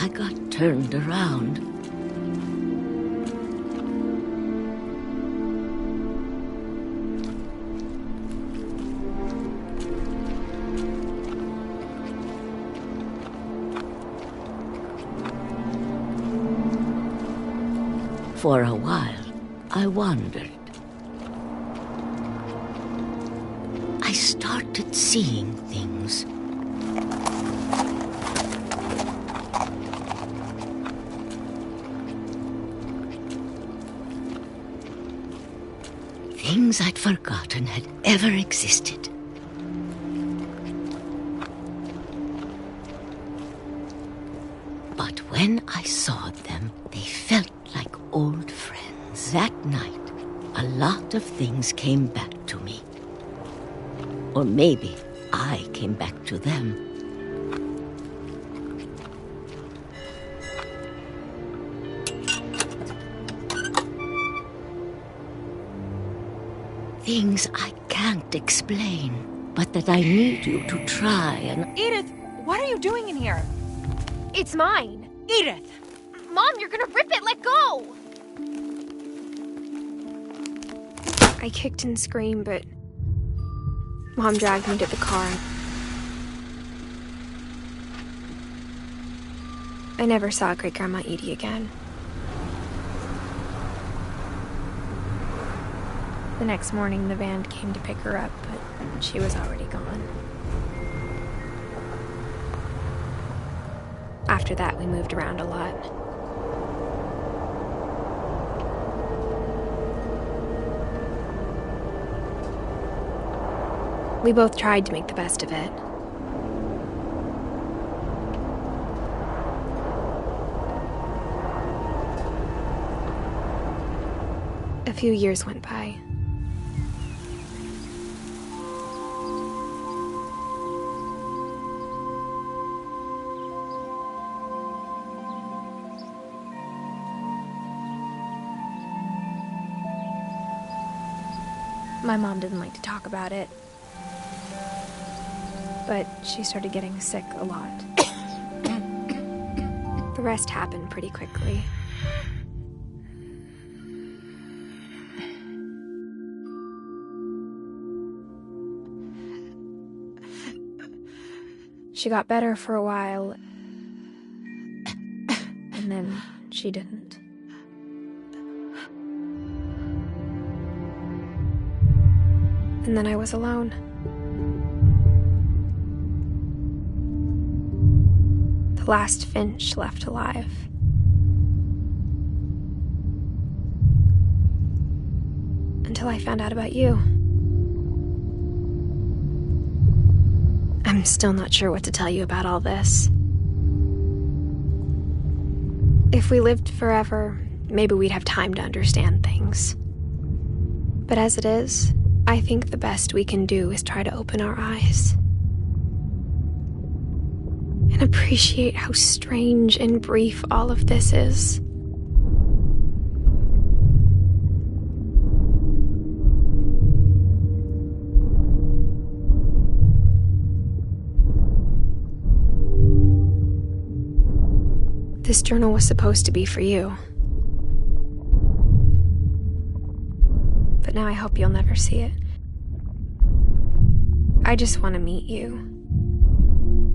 I got turned around. For a while, I wandered. I started seeing things. Things I'd forgotten had ever existed. But when I saw them, they felt like old friends. That night, a lot of things came back to me. Or maybe I came back to them. Things I can't explain, but that I need you to try and... Edith, what are you doing in here? It's mine. Edith! Mom, you're gonna rip it! Let go! I kicked and screamed, but Mom dragged me to the car. I never saw Great-Grandma Edie again. The next morning, the van came to pick her up, but she was already gone. After that, we moved around a lot. We both tried to make the best of it. A few years went by. My mom didn't like to talk about it, but she started getting sick a lot. The rest happened pretty quickly. She got better for a while, and then she didn't. And then I was alone. last Finch left alive. Until I found out about you. I'm still not sure what to tell you about all this. If we lived forever, maybe we'd have time to understand things. But as it is, I think the best we can do is try to open our eyes. And appreciate how strange and brief all of this is. This journal was supposed to be for you. But now I hope you'll never see it. I just want to meet you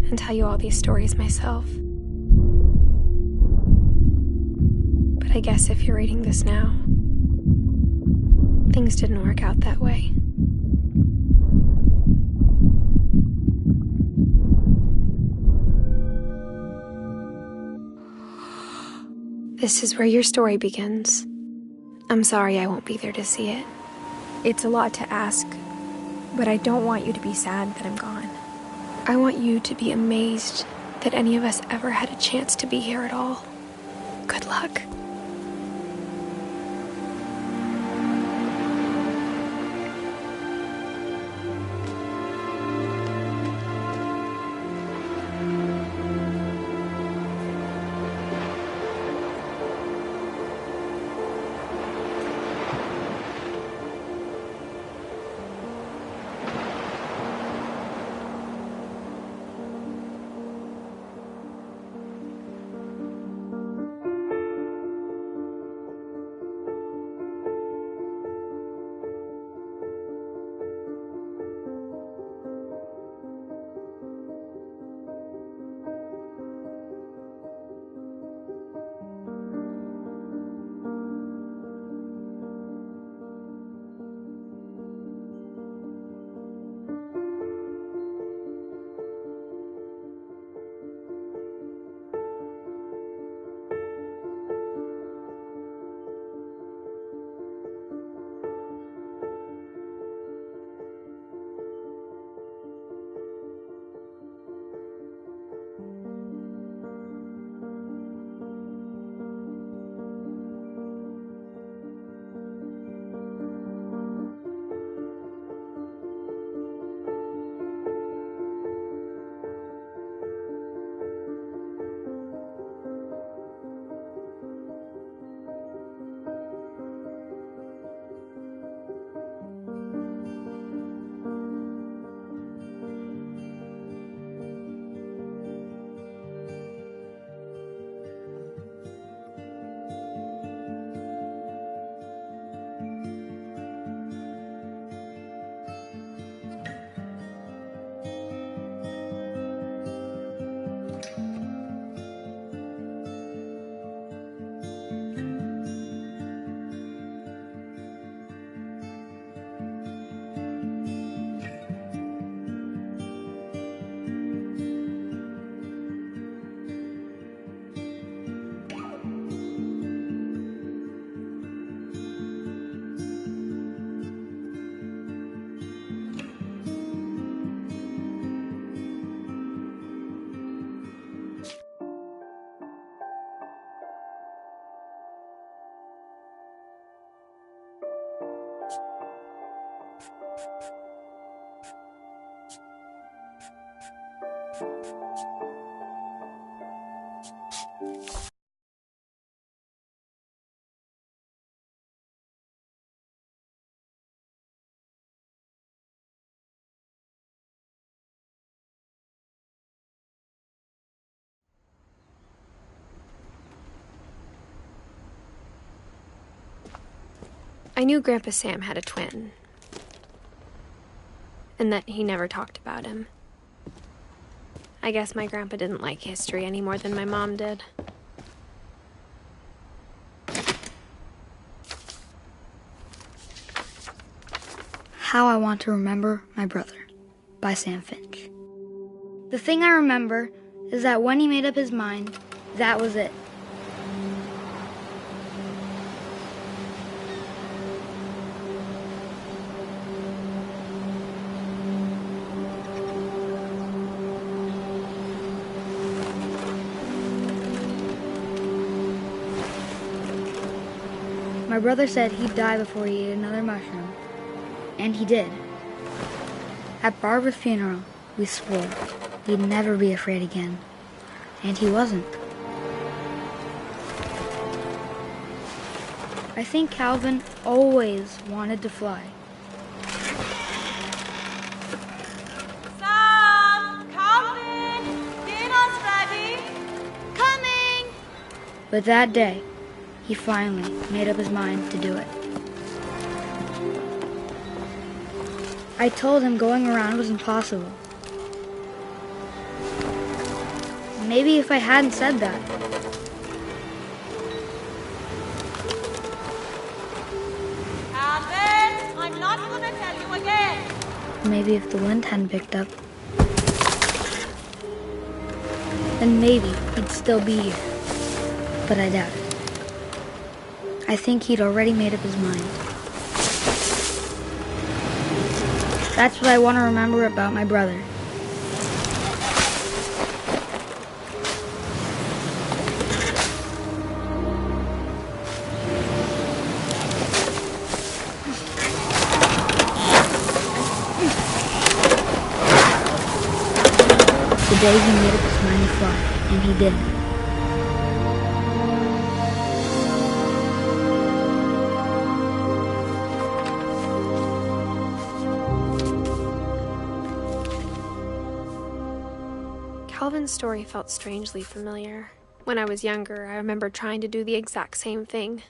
and tell you all these stories myself. But I guess if you're reading this now, things didn't work out that way. This is where your story begins. I'm sorry I won't be there to see it. It's a lot to ask, but I don't want you to be sad that I'm gone. I want you to be amazed that any of us ever had a chance to be here at all. Good luck. I knew Grandpa Sam had a twin, and that he never talked about him. I guess my grandpa didn't like history any more than my mom did. How I Want to Remember My Brother by Sam Finch. The thing I remember is that when he made up his mind, that was it. My brother said he'd die before he ate another mushroom. And he did. At Barbara's funeral, we swore we'd never be afraid again. And he wasn't. I think Calvin always wanted to fly. Sam! Calvin! Dinner's ready! Coming! But that day, he finally made up his mind to do it. I told him going around was impossible. Maybe if I hadn't said that. Calvin! I'm not gonna tell you again! Maybe if the wind hadn't picked up, then maybe he'd still be here. But I doubt it. I think he'd already made up his mind. That's what I want to remember about my brother. The day he made up his mind to fly, and he did. Calvin's story felt strangely familiar. When I was younger, I remember trying to do the exact same thing,